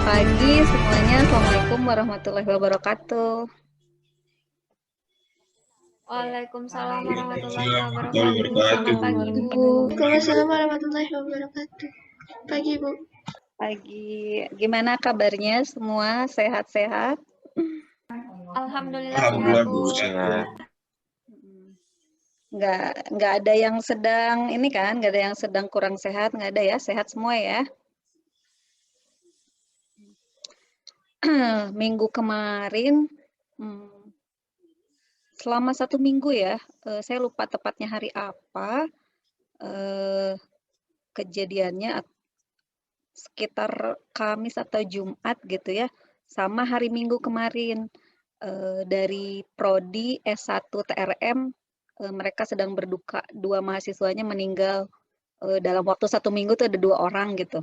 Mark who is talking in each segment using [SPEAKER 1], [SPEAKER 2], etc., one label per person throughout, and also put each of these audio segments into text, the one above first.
[SPEAKER 1] Pagi semuanya, Assalamualaikum warahmatullahi wabarakatuh.
[SPEAKER 2] Waalaikumsalam warahmatullahi
[SPEAKER 3] Waalaikumsalam warahmatullahi
[SPEAKER 2] wabarakatuh.
[SPEAKER 3] wabarakatuh.
[SPEAKER 2] Selamat pagi, Bu.
[SPEAKER 4] Waalaikumsalam warahmatullahi wabarakatuh. Pagi, Bu.
[SPEAKER 1] Pagi, gimana kabarnya semua? Sehat-sehat?
[SPEAKER 2] Alhamdulillah sehat,
[SPEAKER 3] Alhamdulillah
[SPEAKER 2] Bu.
[SPEAKER 3] Bu sehat.
[SPEAKER 1] Nggak ada yang sedang ini kan? Nggak ada yang sedang kurang sehat? Nggak ada ya? Sehat semua ya? Minggu kemarin, selama 1 minggu ya, saya lupa tepatnya hari apa, kejadiannya sekitar Kamis atau Jumat gitu ya, sama hari Minggu kemarin. Dari prodi S1 TRM, mereka sedang berduka, 2 mahasiswanya meninggal, dalam waktu 1 minggu tuh ada 2 orang gitu,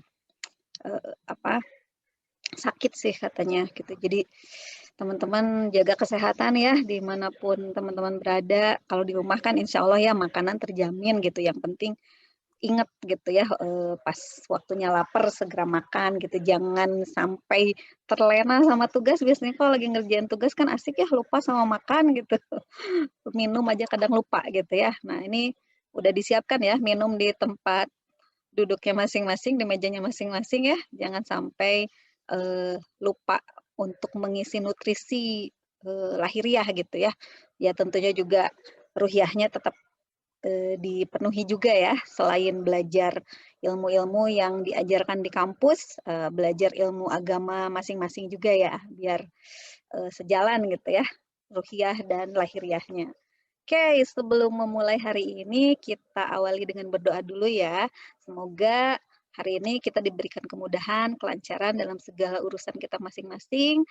[SPEAKER 1] sakit sih katanya gitu. Jadi teman-teman jaga kesehatan ya dimanapun teman-teman berada. Kalau di rumah kan insya Allah ya makanan terjamin gitu, yang penting ingat gitu ya, pas waktunya lapar segera makan gitu, jangan sampai terlena sama tugas. Biasanya kalau lagi ngerjain tugas kan asik ya lupa sama makan gitu, minum aja kadang lupa gitu ya. Nah ini udah disiapkan ya minum di tempat duduknya masing-masing, di mejanya masing-masing ya, jangan sampai lupa untuk mengisi nutrisi lahiriah gitu ya. Ya tentunya juga ruhiyahnya tetap dipenuhi juga ya, selain belajar ilmu-ilmu yang diajarkan di kampus, belajar ilmu agama masing-masing juga ya, biar sejalan gitu ya, ruhiyah dan lahiriahnya. Oke, sebelum memulai hari ini, kita awali dengan berdoa dulu ya. Semoga hari ini kita diberikan kemudahan, kelancaran dalam segala urusan kita masing-masing,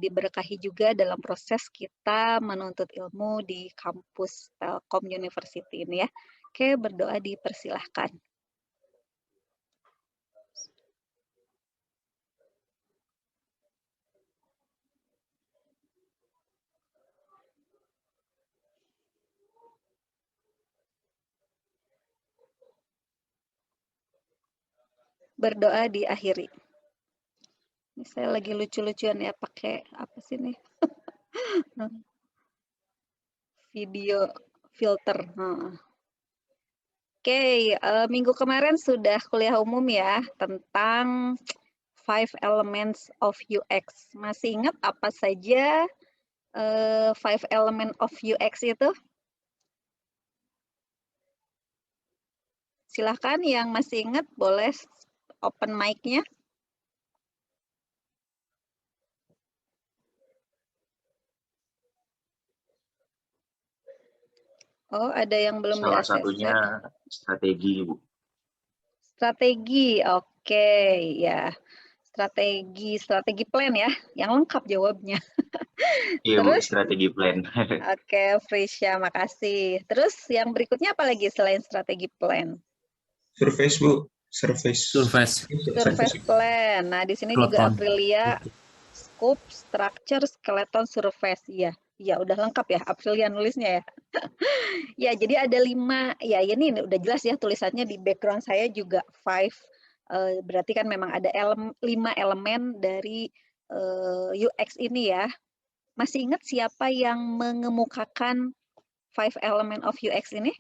[SPEAKER 1] diberkahi juga dalam proses kita menuntut ilmu di kampus Telkom University ini ya. Oke, berdoa dipersilahkan. Berdoa diakhiri. Ini saya lagi lucu-lucuan ya pakai apa sih nih? Video filter. Oke, minggu kemarin sudah kuliah umum ya tentang 5 elements of UX. Masih ingat apa saja 5 element of UX itu? Silahkan yang masih ingat boleh open mic-nya. Oh, ada yang belum
[SPEAKER 3] Salah
[SPEAKER 1] di-ACC.
[SPEAKER 3] satunya strategi, Bu.
[SPEAKER 1] Strategi, oke ya. Strategi plan ya, yang lengkap jawabnya.
[SPEAKER 3] Iya, Bu,
[SPEAKER 1] Terus,
[SPEAKER 3] strategi plan.
[SPEAKER 1] oke, Frisya, makasih. Terus yang berikutnya apa lagi selain strategi plan?
[SPEAKER 5] Surface, Bu. Surface
[SPEAKER 1] Plan. Nah, di sini juga Aprilia, scope, structure, skeleton, surface. Iya, iya udah lengkap ya Aprilia nulisnya ya. Ya, jadi ada 5. Ya, ini udah jelas ya tulisannya di background saya juga 5. Berarti kan memang ada 5 elemen dari UX ini ya. Masih ingat siapa yang mengemukakan 5 element of UX ini?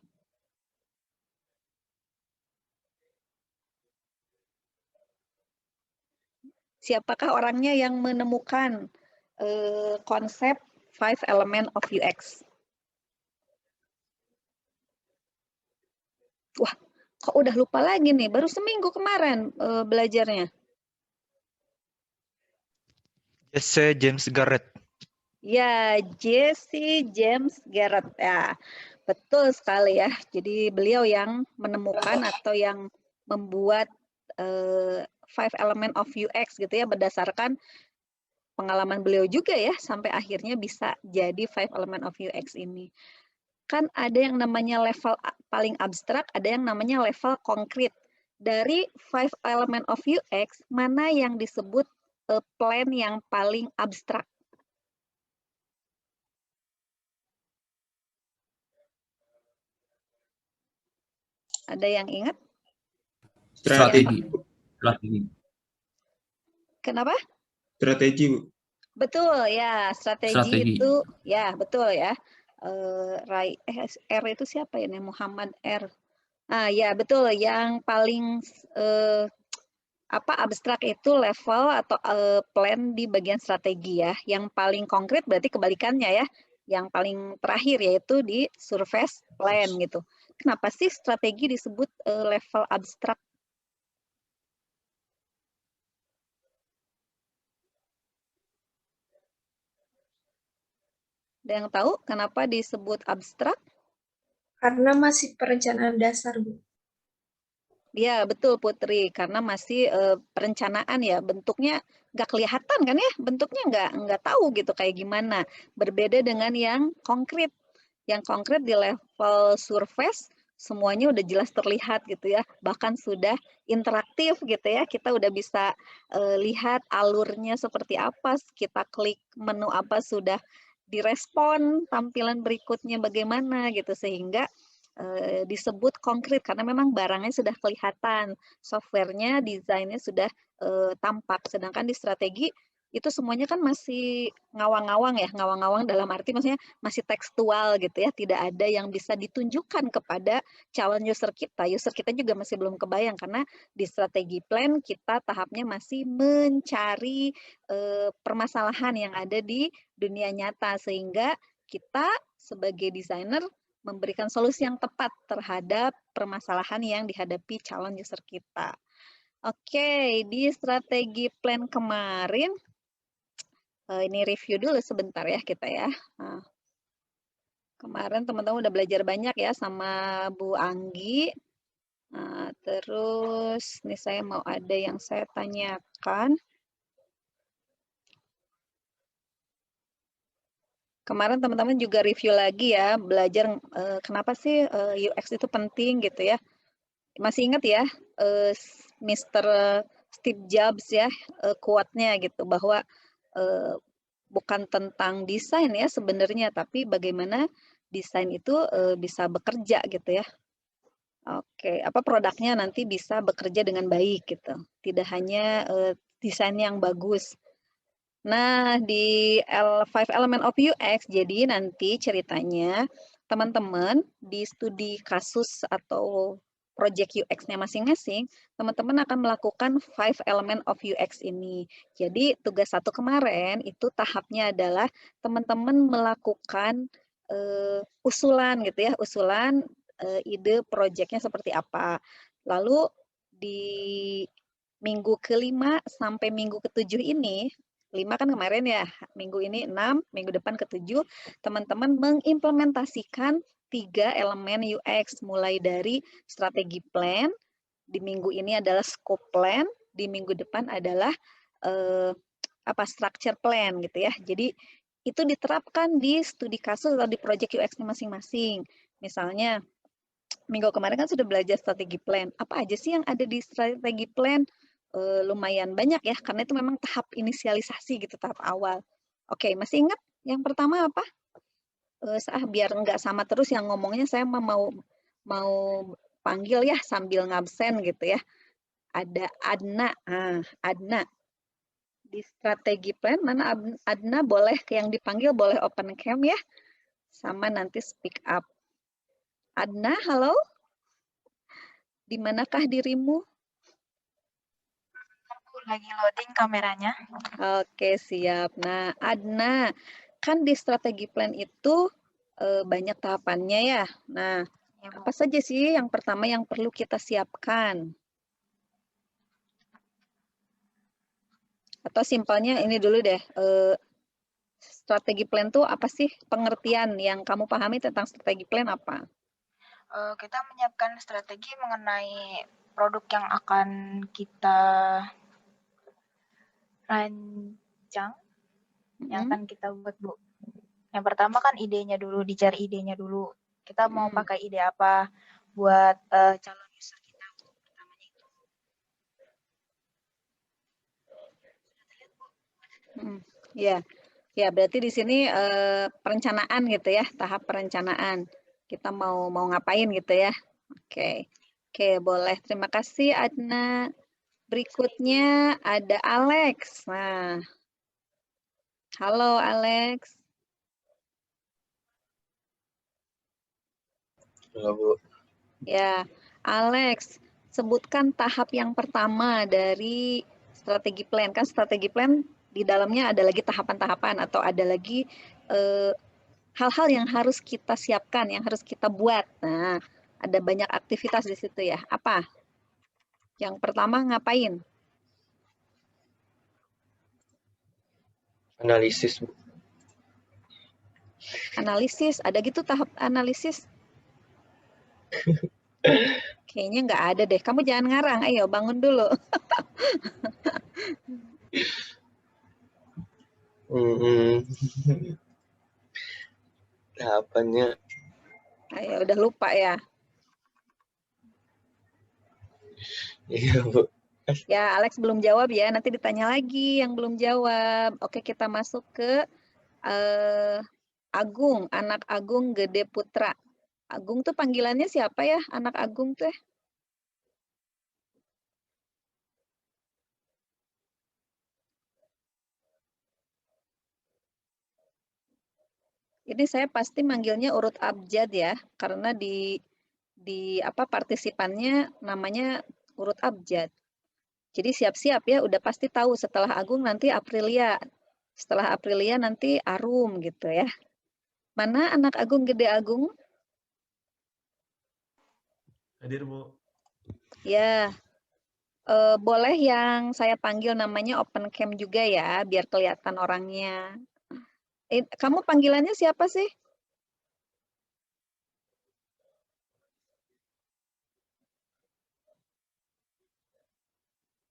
[SPEAKER 1] Siapakah orangnya yang menemukan konsep 5 element of UX? Wah, kok udah lupa lagi nih? Baru seminggu kemarin belajarnya.
[SPEAKER 6] Jesse James Garrett.
[SPEAKER 1] Ya, Jesse James Garrett. Ya, betul sekali ya. Jadi beliau yang menemukan atau yang membuat 5 element of UX gitu ya, berdasarkan pengalaman beliau juga ya, sampai akhirnya bisa jadi 5 element of UX ini. Kan ada yang namanya level paling abstrak, ada yang namanya level konkret. Dari 5 element of UX, mana yang disebut plan yang paling abstrak? Ada yang ingat?
[SPEAKER 5] Strategi.
[SPEAKER 1] Kenapa?
[SPEAKER 5] Strategi, Bu.
[SPEAKER 1] Betul ya, strategi itu ya betul ya. R itu siapa ya? Muhammad R. Ya betul. Yang paling abstrak itu level atau plan di bagian strategi ya. Yang paling konkret berarti kebalikannya ya. Yang paling terakhir yaitu di surface plan gitu. Kenapa sih strategi disebut level abstrak? Ada yang tahu kenapa disebut abstrak?
[SPEAKER 4] Karena masih perencanaan dasar, Bu.
[SPEAKER 1] Ya, betul Putri, karena masih perencanaan ya, bentuknya nggak kelihatan kan ya, bentuknya nggak tahu gitu kayak gimana. Berbeda dengan yang konkret. Yang konkret di level surface, semuanya udah jelas terlihat gitu ya, bahkan sudah interaktif gitu ya, kita udah bisa lihat alurnya seperti apa, kita klik menu apa sudah direspon tampilan berikutnya bagaimana gitu, sehingga disebut konkret karena memang barangnya sudah kelihatan, softwarenya, desainnya sudah tampak. Sedangkan di strategi itu semuanya kan masih ngawang-ngawang ya, ngawang-ngawang dalam arti maksudnya masih tekstual gitu ya, tidak ada yang bisa ditunjukkan kepada calon user kita. User kita juga masih belum kebayang karena di strategi plan kita tahapnya masih mencari permasalahan yang ada di dunia nyata sehingga kita sebagai desainer memberikan solusi yang tepat terhadap permasalahan yang dihadapi calon user kita. Oke, di strategi plan kemarin, ini review dulu sebentar ya kita ya. Kemarin teman-teman udah belajar banyak ya sama Bu Anggi. Terus nih saya mau ada yang saya tanyakan. Kemarin teman-teman juga review lagi ya, belajar kenapa sih UX itu penting gitu ya. Masih ingat ya, Mr. Steve Jobs ya, quote-nya gitu, bahwa bukan tentang desain ya sebenarnya, tapi bagaimana desain itu bisa bekerja gitu ya. Oke, produknya nanti bisa bekerja dengan baik gitu. Tidak hanya desain yang bagus. Nah, di 5 Element of UX, jadi nanti ceritanya teman-teman di studi kasus atau project UX-nya masing-masing, teman-teman akan melakukan 5 Element of UX ini. Jadi tugas 1 kemarin itu tahapnya adalah teman-teman melakukan usulan gitu ya, usulan ide project-nya seperti apa. Lalu di minggu ke-5 sampai minggu ke-7 ini, 5 kan kemarin ya, minggu ini 6, minggu depan ke-7, teman-teman mengimplementasikan 3 elemen UX, mulai dari strategi plan, di minggu ini adalah scope plan, di minggu depan adalah structure plan gitu ya. Jadi itu diterapkan di studi kasus atau di project UX-nya masing-masing. Misalnya, minggu kemarin kan sudah belajar strategi plan. Apa aja sih yang ada di strategi plan? Lumayan banyak ya, karena itu memang tahap inisialisasi gitu, tahap awal. Oke, masih ingat yang pertama apa? Biar nggak sama terus yang ngomongnya, saya mau panggil ya sambil ngabsen gitu ya. Ada Adna. Adna. Di strategi plan, mana Adna boleh yang dipanggil, boleh open cam ya. Sama nanti speak up. Adna, halo? Di manakah dirimu?
[SPEAKER 2] Lagi loading kameranya.
[SPEAKER 1] Oke, siap. Nah, Adna, kan di strategi plan itu banyak tahapannya ya. Nah, apa saja sih yang pertama yang perlu kita siapkan? Atau simpelnya ini dulu deh, strategi plan itu apa sih? Pengertian yang kamu pahami tentang strategi plan apa?
[SPEAKER 2] Kita menyiapkan strategi mengenai produk yang akan kita rancang, yang akan kita buat, Bu. Yang pertama kan idenya dulu, dicari idenya dulu. Kita mau pakai ide apa buat calon user kita, Bu. Pertamanya itu.
[SPEAKER 1] Ya, berarti di sini perencanaan gitu ya, tahap perencanaan. Kita mau ngapain gitu ya. Oke, boleh. Terima kasih Adna. Berikutnya ada Alex. Nah, halo Alex.
[SPEAKER 5] Halo, Bu.
[SPEAKER 1] Ya, Alex, sebutkan tahap yang pertama dari strategi plan. Kan strategi plan di dalamnya ada lagi tahapan-tahapan atau ada lagi hal-hal yang harus kita siapkan, yang harus kita buat. Nah, ada banyak aktivitas di situ ya. Apa? Yang pertama ngapain?
[SPEAKER 5] Analisis, Bu.
[SPEAKER 1] Analisis. Ada gitu tahap analisis? Kayaknya nggak ada deh. Kamu jangan ngarang. Ayo bangun dulu.
[SPEAKER 5] Tahapannya.
[SPEAKER 1] Ayo udah lupa ya.
[SPEAKER 5] Iya, Bu.
[SPEAKER 1] Ya, Alex belum jawab ya. Nanti ditanya lagi yang belum jawab. Oke, kita masuk ke Agung, anak Agung Gede Putra. Agung tuh panggilannya siapa ya? Anak Agung tuh. Ini saya pasti manggilnya urut abjad ya, karena di apa partisipannya namanya urut abjad. Jadi siap-siap ya, udah pasti tahu setelah Agung nanti Aprilia. Setelah Aprilia nanti Arum gitu ya. Mana anak Agung Gede Agung?
[SPEAKER 5] Hadir, Bu.
[SPEAKER 1] Ya, boleh yang saya panggil namanya open cam juga ya, biar kelihatan orangnya. Kamu panggilannya siapa sih?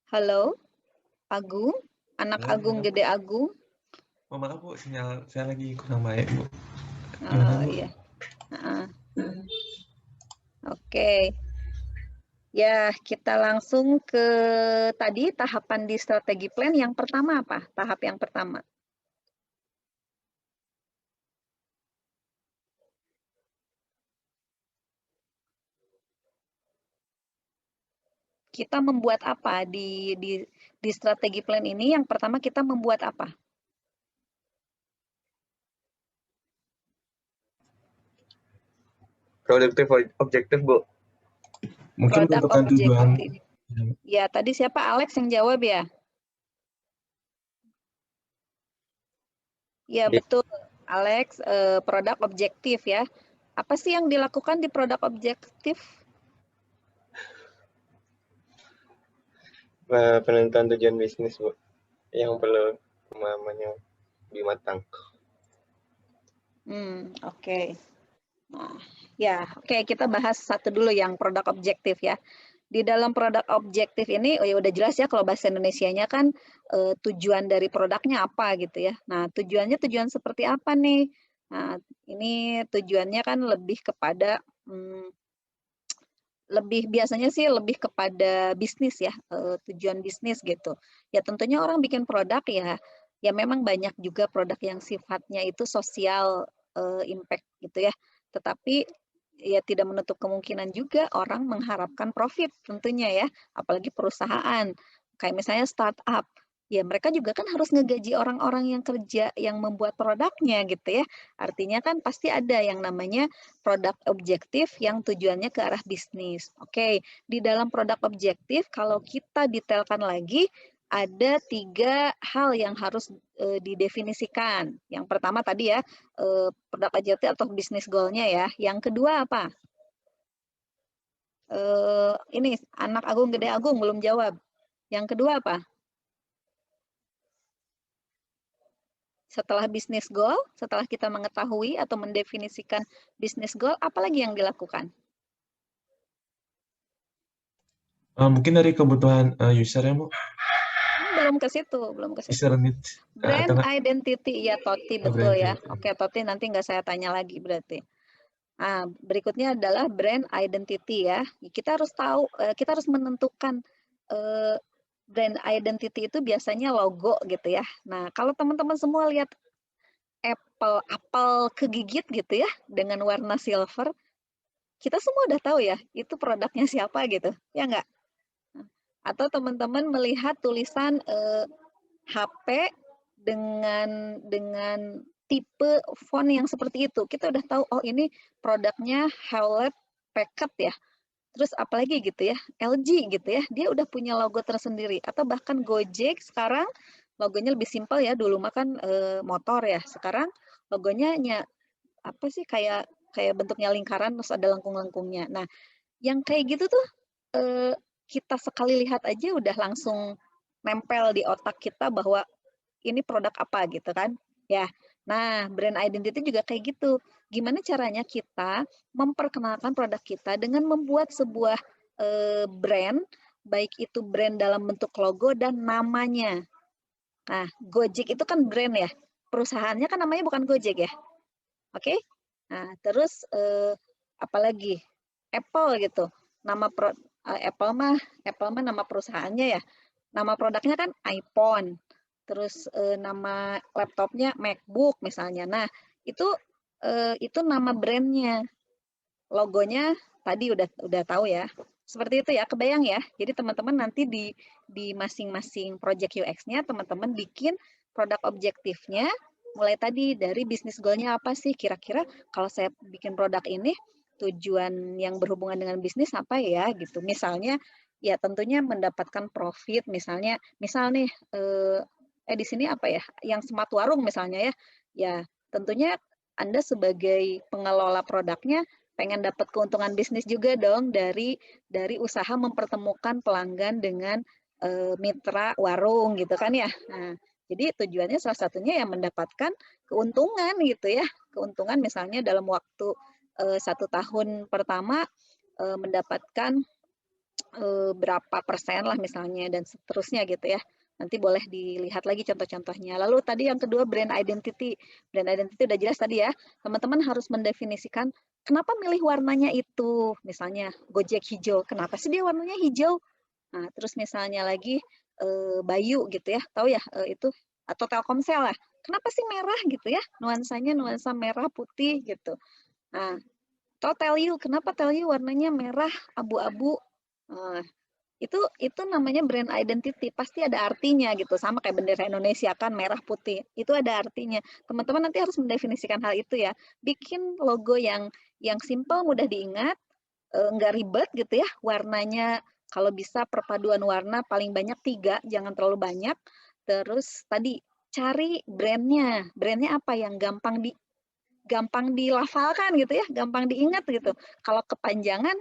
[SPEAKER 1] Halo, Agung, anak
[SPEAKER 5] Halo,
[SPEAKER 1] Agung
[SPEAKER 5] halo.
[SPEAKER 1] Gede Agung.
[SPEAKER 5] Oh, maaf, Bu, sinyal saya lagi kurang baik, Bu.
[SPEAKER 1] Oh iya. Oke. Ya, kita langsung ke tadi tahapan di strategi plan. Yang pertama apa? Tahap yang pertama. Kita membuat apa di strategi plan ini? Yang pertama kita membuat apa?
[SPEAKER 5] Produktif objektif, Bu. Mungkin
[SPEAKER 1] Produk
[SPEAKER 5] tentukan tujuan.
[SPEAKER 1] objektif. Ya, tadi siapa? Alex yang jawab ya? Ya, betul. Alex, produk objektif ya. Apa sih yang dilakukan di produk objektif?
[SPEAKER 5] Penentuan tujuan bisnis, Bu. Yang perlu pemahamannya lebih matang.
[SPEAKER 1] Oke. Nah, ya, oke, kita bahas satu dulu yang produk objektif ya. Di dalam produk objektif ini, oh ya udah jelas ya kalau bahasa Indonesianya kan tujuan dari produknya apa gitu ya. Nah, tujuan seperti apa nih? Nah, ini tujuannya kan lebih kepada biasanya sih lebih kepada bisnis ya, tujuan bisnis gitu. Ya tentunya orang bikin produk ya memang banyak juga produk yang sifatnya itu sosial impact gitu ya. Tetapi ya tidak menutup kemungkinan juga orang mengharapkan profit tentunya ya, apalagi perusahaan. Kayak misalnya startup, ya mereka juga kan harus ngegaji orang-orang yang kerja yang membuat produknya gitu ya. Artinya kan pasti ada yang namanya produk objektif yang tujuannya ke arah bisnis. Oke, di dalam produk objektif kalau kita detailkan lagi ada 3 hal yang harus didefinisikan. Yang pertama tadi ya produk objektif atau bisnis goal-nya ya. Yang kedua apa? Ini anak Agung Gede Agung belum jawab. Yang kedua apa? Setelah bisnis goal, setelah kita mengetahui atau mendefinisikan bisnis goal, apa lagi yang dilakukan?
[SPEAKER 5] Mungkin dari kebutuhan user ya, Bu?
[SPEAKER 1] Belum ke situ.
[SPEAKER 5] User needs.
[SPEAKER 1] Brand identity, ya Toti, betul ya. Oke, Toti nanti nggak saya tanya lagi berarti. Nah, berikutnya adalah brand identity ya. Kita harus tahu, kita harus menentukan brand identity itu biasanya logo gitu ya. Nah, kalau teman-teman semua lihat apel kegigit gitu ya dengan warna silver, kita semua udah tahu ya itu produknya siapa gitu, ya nggak? Atau teman-teman melihat tulisan HP dengan tipe font yang seperti itu. Kita udah tahu, oh ini produknya Hewlett Packard ya. Terus apalagi gitu ya, LG gitu ya, dia udah punya logo tersendiri. Atau bahkan Gojek sekarang logonya lebih simpel ya, dulu makan motor ya. Sekarang logonya apa sih, kayak bentuknya lingkaran terus ada lengkung-lengkungnya. Nah, yang kayak gitu tuh kita sekali lihat aja udah langsung nempel di otak kita bahwa ini produk apa gitu kan. Ya. Nah, brand identity juga kayak gitu. Gimana caranya kita memperkenalkan produk kita dengan membuat sebuah brand, baik itu brand dalam bentuk logo dan namanya. Nah, Gojek itu kan brand ya. Perusahaannya kan namanya bukan Gojek ya. Oke? Nah, terus apalagi? Apple gitu. Nama Apple mah nama perusahaannya ya. Nama produknya kan iPhone. Terus nama laptopnya MacBook misalnya. Nah, itu nama brandnya. Logonya tadi udah tahu ya. Seperti itu ya, kebayang ya. Jadi teman-teman nanti di masing-masing project UX-nya teman-teman bikin produk objektifnya. Mulai tadi dari bisnis goal-nya apa sih? Kira-kira kalau saya bikin produk ini tujuan yang berhubungan dengan bisnis apa ya gitu. Misalnya ya tentunya mendapatkan profit, misal nih di sini apa ya? Yang smart warung misalnya ya. Ya, tentunya Anda sebagai pengelola produknya pengen dapat keuntungan bisnis juga dong dari usaha mempertemukan pelanggan dengan mitra warung gitu kan ya. Nah, jadi tujuannya salah satunya yang mendapatkan keuntungan gitu ya. Keuntungan misalnya dalam waktu 1 tahun pertama mendapatkan berapa persen lah misalnya dan seterusnya gitu ya. Nanti boleh dilihat lagi contoh-contohnya. Lalu tadi yang kedua brand identity. Brand identity udah jelas tadi ya. Teman-teman harus mendefinisikan kenapa milih warnanya itu. Misalnya Gojek hijau. Kenapa sih dia warnanya hijau? Nah, terus misalnya lagi Bayu gitu ya. Tahu ya itu atau Telkomsel lah. Kenapa sih merah gitu ya? Nuansanya nuansa merah putih gitu. Nah, atau Telyu, kenapa Telyu warnanya merah abu-abu? Nah, itu namanya brand identity, pasti ada artinya gitu, sama kayak bendera Indonesia kan merah putih, itu ada artinya. Teman-teman nanti harus mendefinisikan hal itu ya, bikin logo yang simple, mudah diingat, nggak ribet gitu ya, warnanya kalau bisa perpaduan warna paling banyak 3, jangan terlalu banyak. Terus tadi cari brandnya apa yang gampang dilafalkan gitu ya, gampang diingat gitu. Kalau kepanjangan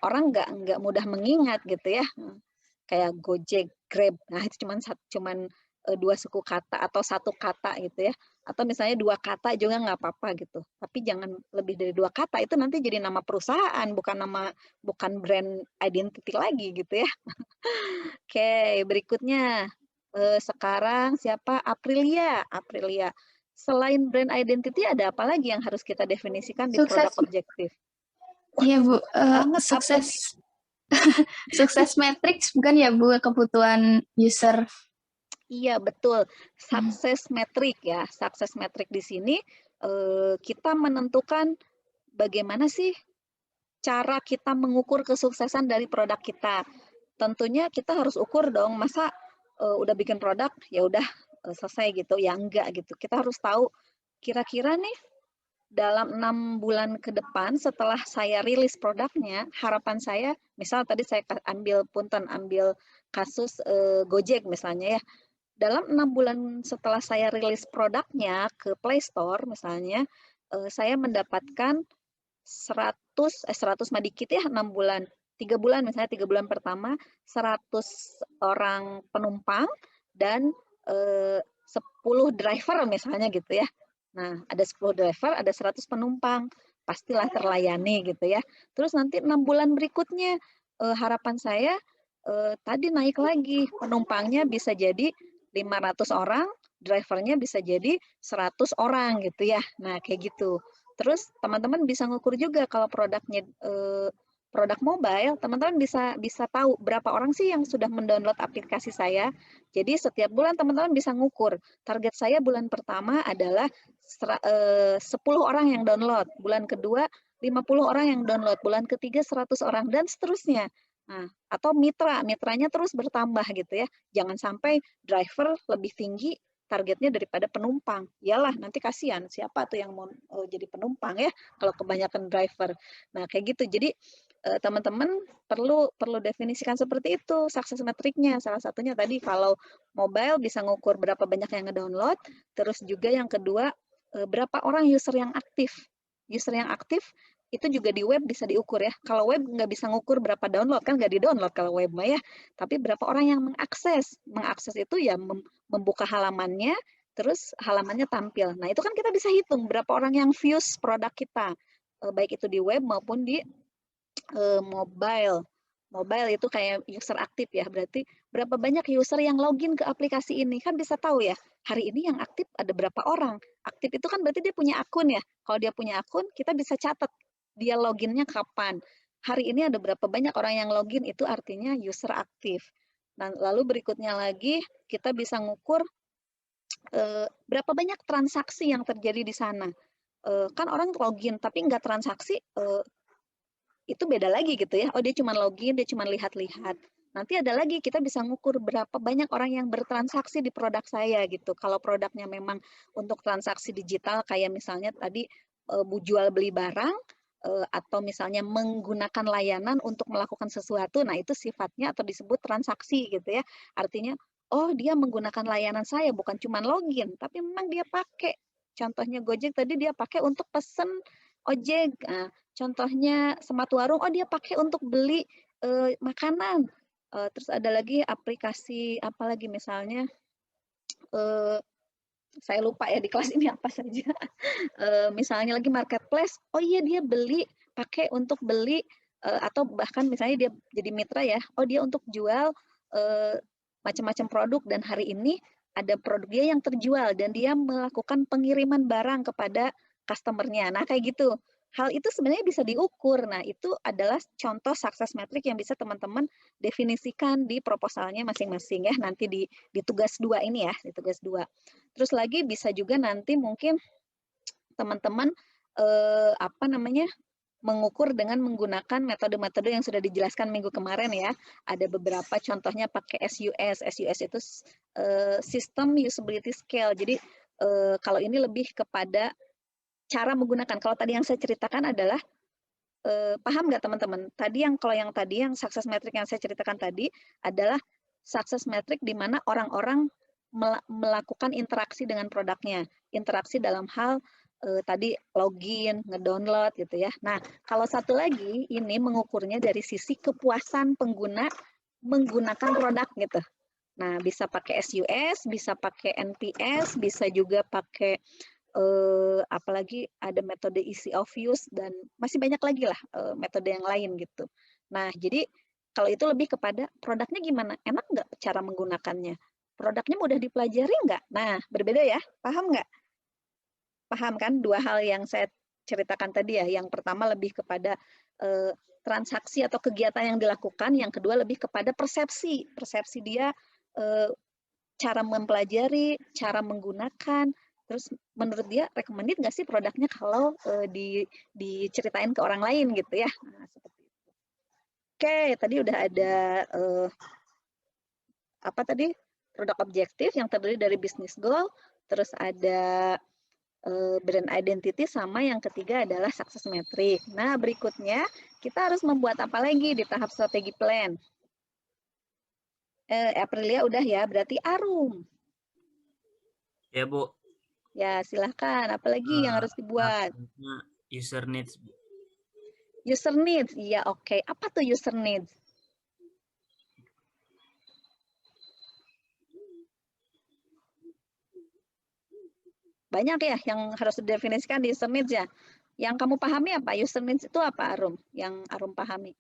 [SPEAKER 1] orang nggak mudah mengingat gitu ya. Kayak Gojek, Grab. Nah, itu cuman 2 suku kata atau 1 kata gitu ya. Atau misalnya 2 kata juga nggak apa-apa gitu. Tapi jangan lebih dari 2 kata, itu nanti jadi nama perusahaan, bukan brand identity lagi gitu ya. Oke, berikutnya sekarang siapa? Aprilia. Selain brand identity ada apa lagi yang harus kita definisikan di produk objektif?
[SPEAKER 4] Iya Bu,
[SPEAKER 1] Banget,
[SPEAKER 4] sukses sukses matrix bukan ya Bu, kebutuhan user.
[SPEAKER 1] Iya betul, success metric ya. Success metric di sini kita menentukan bagaimana sih cara kita mengukur kesuksesan dari produk kita. Tentunya kita harus ukur dong, masa udah bikin produk ya udah selesai gitu, ya enggak gitu. Kita harus tahu kira-kira nih dalam 6 bulan ke depan setelah saya rilis produknya, harapan saya, misal tadi saya ambil kasus Gojek misalnya ya, dalam 6 bulan setelah saya rilis produknya ke Play Store misalnya, saya mendapatkan 100 mah dikit ya, 6 bulan. 3 bulan misalnya, 3 bulan pertama 100 orang penumpang dan 10 driver misalnya gitu ya. Nah, ada 10 driver, ada 100 penumpang. Pastilah terlayani gitu ya. Terus nanti 6 bulan berikutnya harapan saya tadi naik lagi. Penumpangnya bisa jadi 500 orang, drivernya bisa jadi 100 orang gitu ya. Nah, kayak gitu. Terus teman-teman bisa ngukur juga kalau produknya produk mobile, teman-teman bisa tahu berapa orang sih yang sudah mendownload aplikasi saya. Jadi setiap bulan teman-teman bisa ngukur. Target saya bulan pertama adalah 10 orang yang download, bulan kedua 50 orang yang download, bulan ketiga 100 orang dan seterusnya. Nah, atau mitranya terus bertambah gitu ya. Jangan sampai driver lebih tinggi targetnya daripada penumpang. Iyalah, nanti kasihan siapa tuh yang mau jadi penumpang ya kalau kebanyakan driver. Nah, kayak gitu. Jadi teman-teman perlu definisikan seperti itu sukses metriknya. Salah satunya tadi kalau mobile bisa ngukur berapa banyak yang ngedownload, terus juga yang kedua berapa orang user yang aktif. User yang aktif itu juga di web bisa diukur ya. Kalau web nggak bisa ngukur berapa download, kan nggak di-download kalau web mah ya. Tapi berapa orang yang mengakses. Mengakses itu ya membuka halamannya, terus halamannya tampil. Nah, itu kan kita bisa hitung berapa orang yang views produk kita. Baik itu di web maupun di mobile. Mobile itu kayak user aktif ya. Berarti berapa banyak user yang login ke aplikasi ini. Kan bisa tahu ya, hari ini yang aktif ada berapa orang. Aktif itu kan berarti dia punya akun ya. Kalau dia punya akun, kita bisa catat dia loginnya kapan. Hari ini ada berapa banyak orang yang login, itu artinya user aktif. Nah, lalu berikutnya lagi, kita bisa ngukur berapa banyak transaksi yang terjadi di sana. Kan orang login, tapi nggak transaksi, itu beda lagi gitu ya. Oh, dia cuma login, dia cuma lihat-lihat. Nanti ada lagi, kita bisa ngukur berapa banyak orang yang bertransaksi di produk saya gitu. Kalau produknya memang untuk transaksi digital, kayak misalnya tadi jual beli barang, atau misalnya menggunakan layanan untuk melakukan sesuatu, nah itu sifatnya atau disebut transaksi gitu ya. Artinya, oh dia menggunakan layanan saya, bukan cuma login, tapi memang dia pakai. Contohnya Gojek tadi dia pakai untuk pesen ojek. Nah, contohnya Smart Warung, oh dia pakai untuk beli makanan. Terus ada lagi aplikasi apa lagi misalnya, saya lupa ya di kelas ini apa saja. Misalnya lagi marketplace, oh iya dia beli pakai untuk beli atau bahkan misalnya dia jadi mitra ya, oh dia untuk jual macam-macam produk dan hari ini ada produk dia yang terjual dan dia melakukan pengiriman barang kepada customer-nya. Nah, kayak gitu. Hal itu sebenarnya bisa diukur. Nah, itu adalah contoh sukses metric yang bisa teman-teman definisikan di proposalnya masing-masing ya, nanti di tugas 2 ini ya, di tugas 2. Terus lagi bisa juga nanti mungkin teman-teman mengukur dengan menggunakan metode-metode yang sudah dijelaskan minggu kemarin ya. Ada beberapa contohnya pakai SUS. SUS itu System Usability Scale. Jadi kalau ini lebih kepada cara menggunakan. Kalau tadi yang saya ceritakan adalah paham nggak teman-teman? Kalau yang tadi yang success metric yang saya ceritakan tadi adalah success metric di mana orang-orang melakukan interaksi dengan produknya. Interaksi dalam hal tadi login, ngedownload gitu ya. Nah, kalau satu lagi ini mengukurnya dari sisi kepuasan pengguna menggunakan produk gitu. Nah, bisa pakai SUS, bisa pakai NPS, bisa juga pakai apalagi ada metode easy of use dan masih banyak lagi lah metode yang lain gitu. Nah, jadi kalau itu lebih kepada produknya gimana, enak nggak cara menggunakannya, produknya mudah dipelajari nggak? Nah, berbeda ya, paham nggak? Paham kan dua hal yang saya ceritakan tadi ya. Yang pertama lebih kepada transaksi atau kegiatan yang dilakukan, yang kedua lebih kepada persepsi dia cara mempelajari, cara menggunakan. Terus menurut dia recommended nggak sih produknya kalau diceritain ke orang lain gitu ya. Nah, seperti itu. Oke, tadi udah ada apa tadi? Produk objektif yang terdiri dari business goal, terus ada brand identity, sama yang ketiga adalah success metric. Nah, berikutnya kita harus membuat apa lagi di tahap strategi plan? Aprilia udah ya, berarti Arum.
[SPEAKER 7] Ya, Bu.
[SPEAKER 1] Ya, silahkan. Apalagi yang harus dibuat?
[SPEAKER 7] User needs.
[SPEAKER 1] User needs, iya oke. Apa tuh user needs? Banyak ya yang harus didefinisikan di user needs ya. Yang kamu pahami apa? User needs itu apa, Arum? Yang Arum pahami?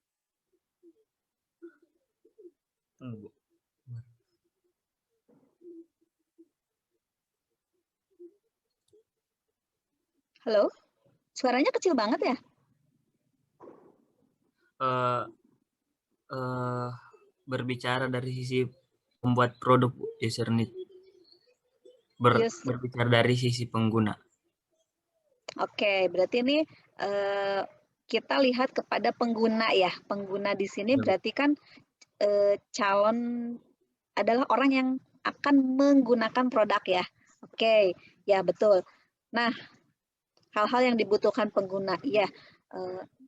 [SPEAKER 1] Halo? Suaranya kecil banget ya?
[SPEAKER 7] Berbicara dari sisi pembuat produk, user need. Berbicara dari sisi pengguna.
[SPEAKER 1] Oke, berarti ini kita lihat kepada pengguna ya. Pengguna di sini berarti kan calon adalah orang yang akan menggunakan produk ya. Oke, ya betul. Nah, hal-hal yang dibutuhkan pengguna, ya.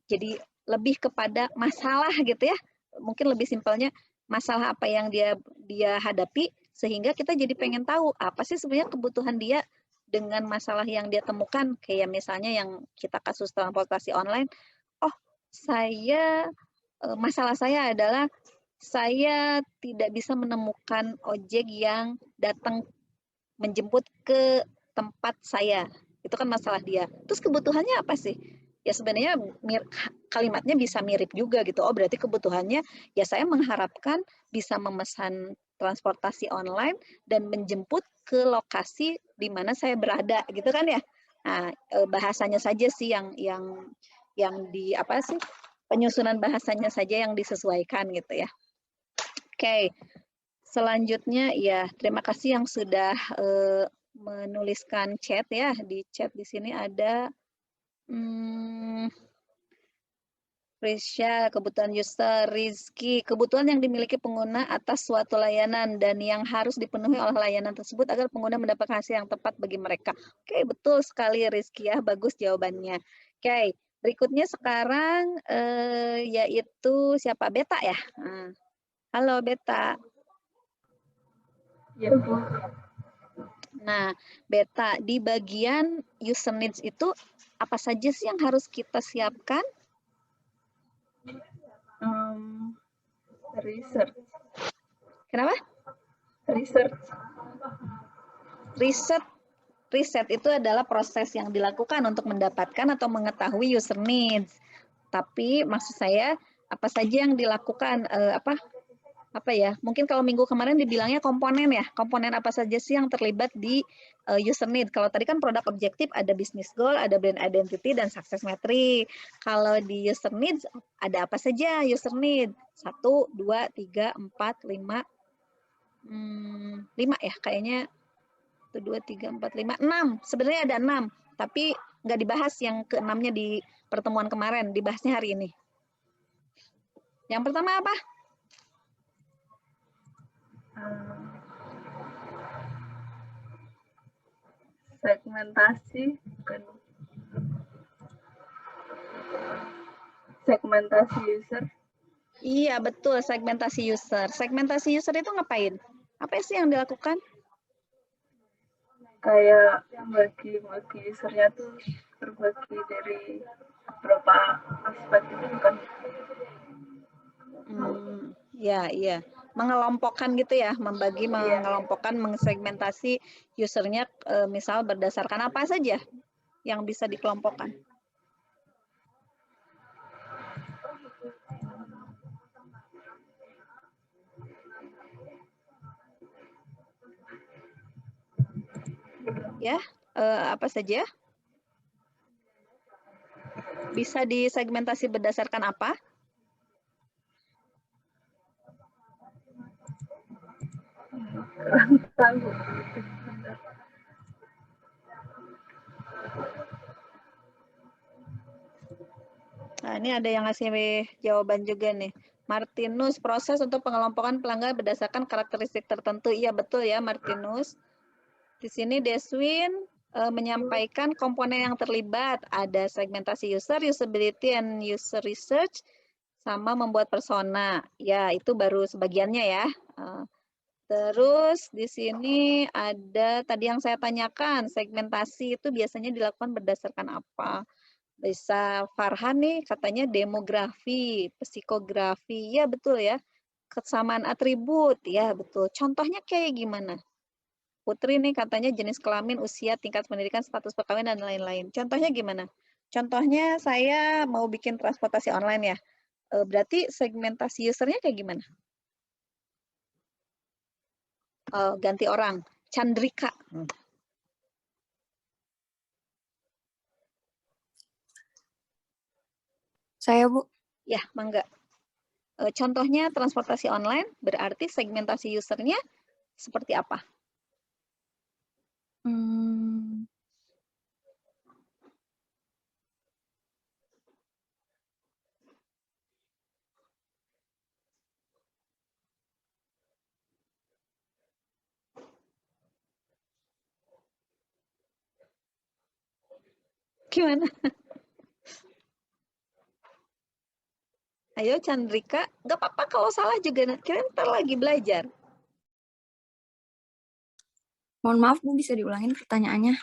[SPEAKER 1] Jadi lebih kepada masalah gitu ya. Mungkin lebih simpelnya masalah apa yang dia hadapi, sehingga kita jadi pengen tahu apa sih sebenarnya kebutuhan dia dengan masalah yang dia temukan. Kayak misalnya yang kita kasus transportasi online, oh masalah saya adalah saya tidak bisa menemukan ojek yang datang menjemput ke tempat saya. Itu kan masalah dia. Terus kebutuhannya apa sih? Ya sebenarnya kalimatnya bisa mirip juga gitu. Oh berarti kebutuhannya ya saya mengharapkan bisa memesan transportasi online dan menjemput ke lokasi di mana saya berada gitu kan ya. Nah, bahasanya saja sih yang di apa sih? Penyusunan bahasanya saja yang disesuaikan gitu ya. Oke. Selanjutnya ya terima kasih yang sudah menuliskan chat ya. Di chat di sini ada Risha, kebutuhan user, Rizky, kebutuhan yang dimiliki pengguna atas suatu layanan dan yang harus dipenuhi oleh layanan tersebut agar pengguna mendapatkan hasil yang tepat bagi mereka. Oke, betul sekali Rizky ya, bagus jawabannya. Oke, berikutnya sekarang yaitu siapa? Beta ya? Halo Beta.
[SPEAKER 8] Ya, Bu.
[SPEAKER 1] Nah, Beta, di bagian user needs itu apa saja sih yang harus kita siapkan?
[SPEAKER 8] Research.
[SPEAKER 1] Kenapa?
[SPEAKER 8] Research.
[SPEAKER 1] Riset itu adalah proses yang dilakukan untuk mendapatkan atau mengetahui user needs. Tapi maksud saya apa saja yang dilakukan apa ya? Mungkin kalau minggu kemarin dibilangnya komponen ya. Komponen apa saja sih yang terlibat di user need? Kalau tadi kan produk objektif ada business goal, ada brand identity dan success metric. Kalau di user needs ada apa saja user need? 1, 2, 3, 4, 5. 5 ya kayaknya. 1, 2, 3, 4, 5, 6. Sebenarnya ada 6, tapi nggak dibahas yang ke-6-nya di pertemuan kemarin, dibahasnya hari ini. Yang pertama apa?
[SPEAKER 8] Segmentasi user.
[SPEAKER 1] Iya, betul, segmentasi user. Segmentasi user itu ngapain? Apa sih yang dilakukan?
[SPEAKER 8] Kayak bagi usernya tuh terbagi dari beberapa aspek itu bukan?
[SPEAKER 1] Ya, iya. Mengelompokkan gitu ya, mengelompokkan, mengsegmentasi usernya, misal berdasarkan apa saja yang bisa dikelompokkan. Ya, apa saja? Bisa disegmentasi berdasarkan apa? Nah, ini ada yang ngasih jawaban juga nih. Martinus, proses untuk pengelompokan pelanggan berdasarkan karakteristik tertentu. Iya, betul ya, Martinus. Di sini Deswin menyampaikan komponen yang terlibat. Ada segmentasi user, usability, and user research, sama membuat persona. Ya, itu baru sebagiannya ya. Terus di sini ada tadi yang saya tanyakan, segmentasi itu biasanya dilakukan berdasarkan apa? Bisa Farhan nih katanya demografi, psikografi, ya betul ya. Kesamaan atribut, ya betul. Contohnya kayak gimana? Putri nih katanya jenis kelamin, usia, tingkat pendidikan, status perkawinan, dan lain-lain. Contohnya gimana? Contohnya saya mau bikin transportasi online ya. Berarti segmentasi usernya kayak gimana? Ganti orang. Chandrika.
[SPEAKER 9] Saya, Bu.
[SPEAKER 1] Ya, mangga. Contohnya transportasi online, berarti segmentasi usernya seperti apa? Gimana? Ayo Chandrika, nggak apa-apa kalau salah juga. Kira ntar lagi belajar.
[SPEAKER 9] Mohon maaf Bu, bisa diulangin pertanyaannya?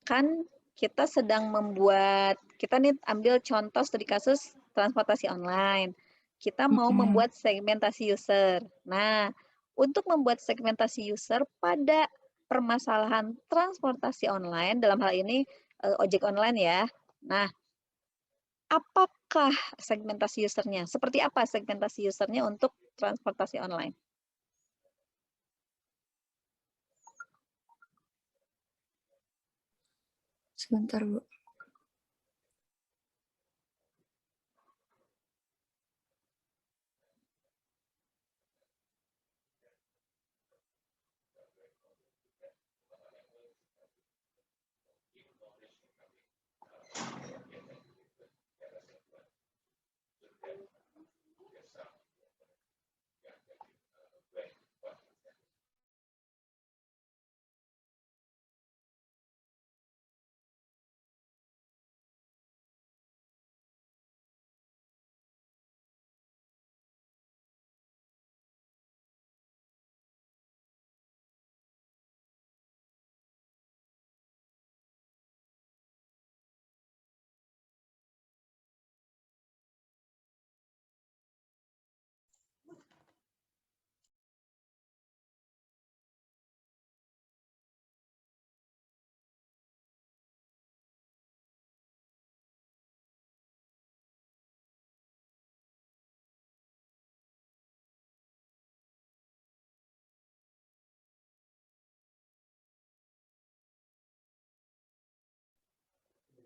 [SPEAKER 1] Kan kita sedang membuat, kita nih ambil contoh studi kasus transportasi online. Kita mau membuat segmentasi user. Nah, untuk membuat segmentasi user pada permasalahan transportasi online, dalam hal ini ojek online ya. Nah, apakah segmentasi usernya? Seperti apa segmentasi usernya untuk transportasi online?
[SPEAKER 9] Sebentar Bu.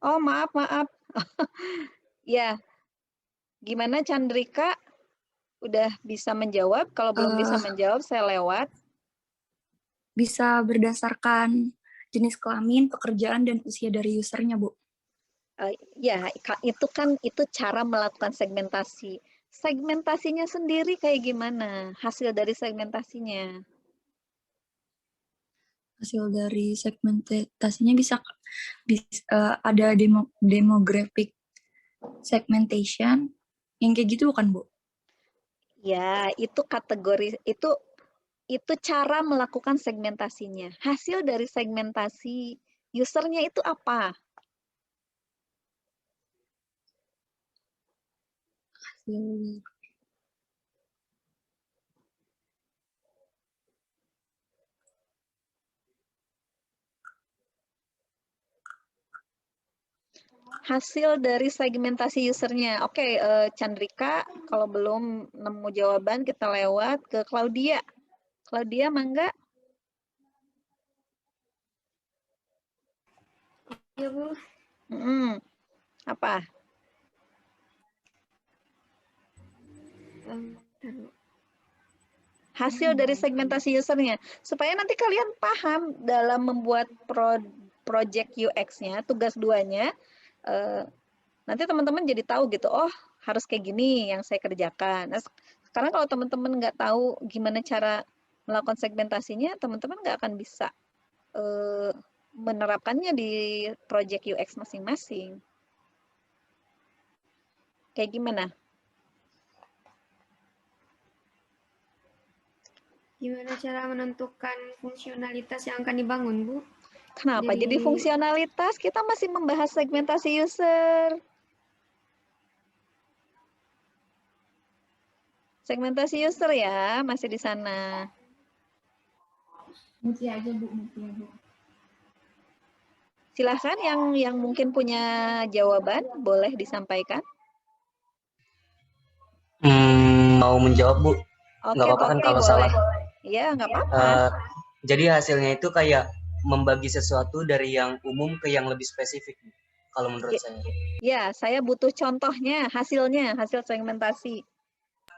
[SPEAKER 1] Oh, maaf. Ya, gimana Chandrika? Udah bisa menjawab? Kalau belum bisa menjawab, saya lewat.
[SPEAKER 9] Bisa berdasarkan jenis kelamin, pekerjaan, dan usia dari usernya Bu.
[SPEAKER 1] Ya, itu cara melakukan segmentasi. Segmentasinya sendiri kayak gimana? Hasil dari segmentasinya?
[SPEAKER 9] Hasil dari segmentasinya bisa ada demographic segmentation yang kayak gitu bukan Bu?
[SPEAKER 1] Ya, itu kategori itu cara melakukan segmentasinya. Hasil dari segmentasi usernya itu apa? Hasil dari segmentasi usernya. Oke, Chandrika, kalau belum nemu jawaban kita lewat ke Claudia. Claudia, mangga.
[SPEAKER 10] Iya Bu.
[SPEAKER 1] Apa? Hasil dari segmentasi usernya. Supaya nanti kalian paham dalam membuat project UX-nya, tugas 2-nya, nanti teman-teman jadi tahu gitu, oh harus kayak gini yang saya kerjakan. Nah, sekarang kalau teman-teman nggak tahu gimana cara melakukan segmentasinya, teman-teman nggak akan bisa menerapkannya di project UX masing-masing. Kayak gimana?
[SPEAKER 10] Gimana cara menentukan fungsionalitas yang akan dibangun, Bu?
[SPEAKER 1] Kenapa jadi fungsionalitas? Kita masih membahas segmentasi user. Segmentasi user ya, masih di sana.
[SPEAKER 10] Nanti aja Bu,
[SPEAKER 1] Silahkan yang mungkin punya jawaban, boleh disampaikan.
[SPEAKER 7] Mau menjawab Bu? Nggak apa-apa kan kalau
[SPEAKER 1] boleh.
[SPEAKER 7] salah?
[SPEAKER 1] Iya, nggak apa-apa.
[SPEAKER 7] Jadi hasilnya itu kayak membagi sesuatu dari yang umum ke yang lebih spesifik, kalau menurut saya.
[SPEAKER 1] Ya, saya butuh contohnya, hasil segmentasi.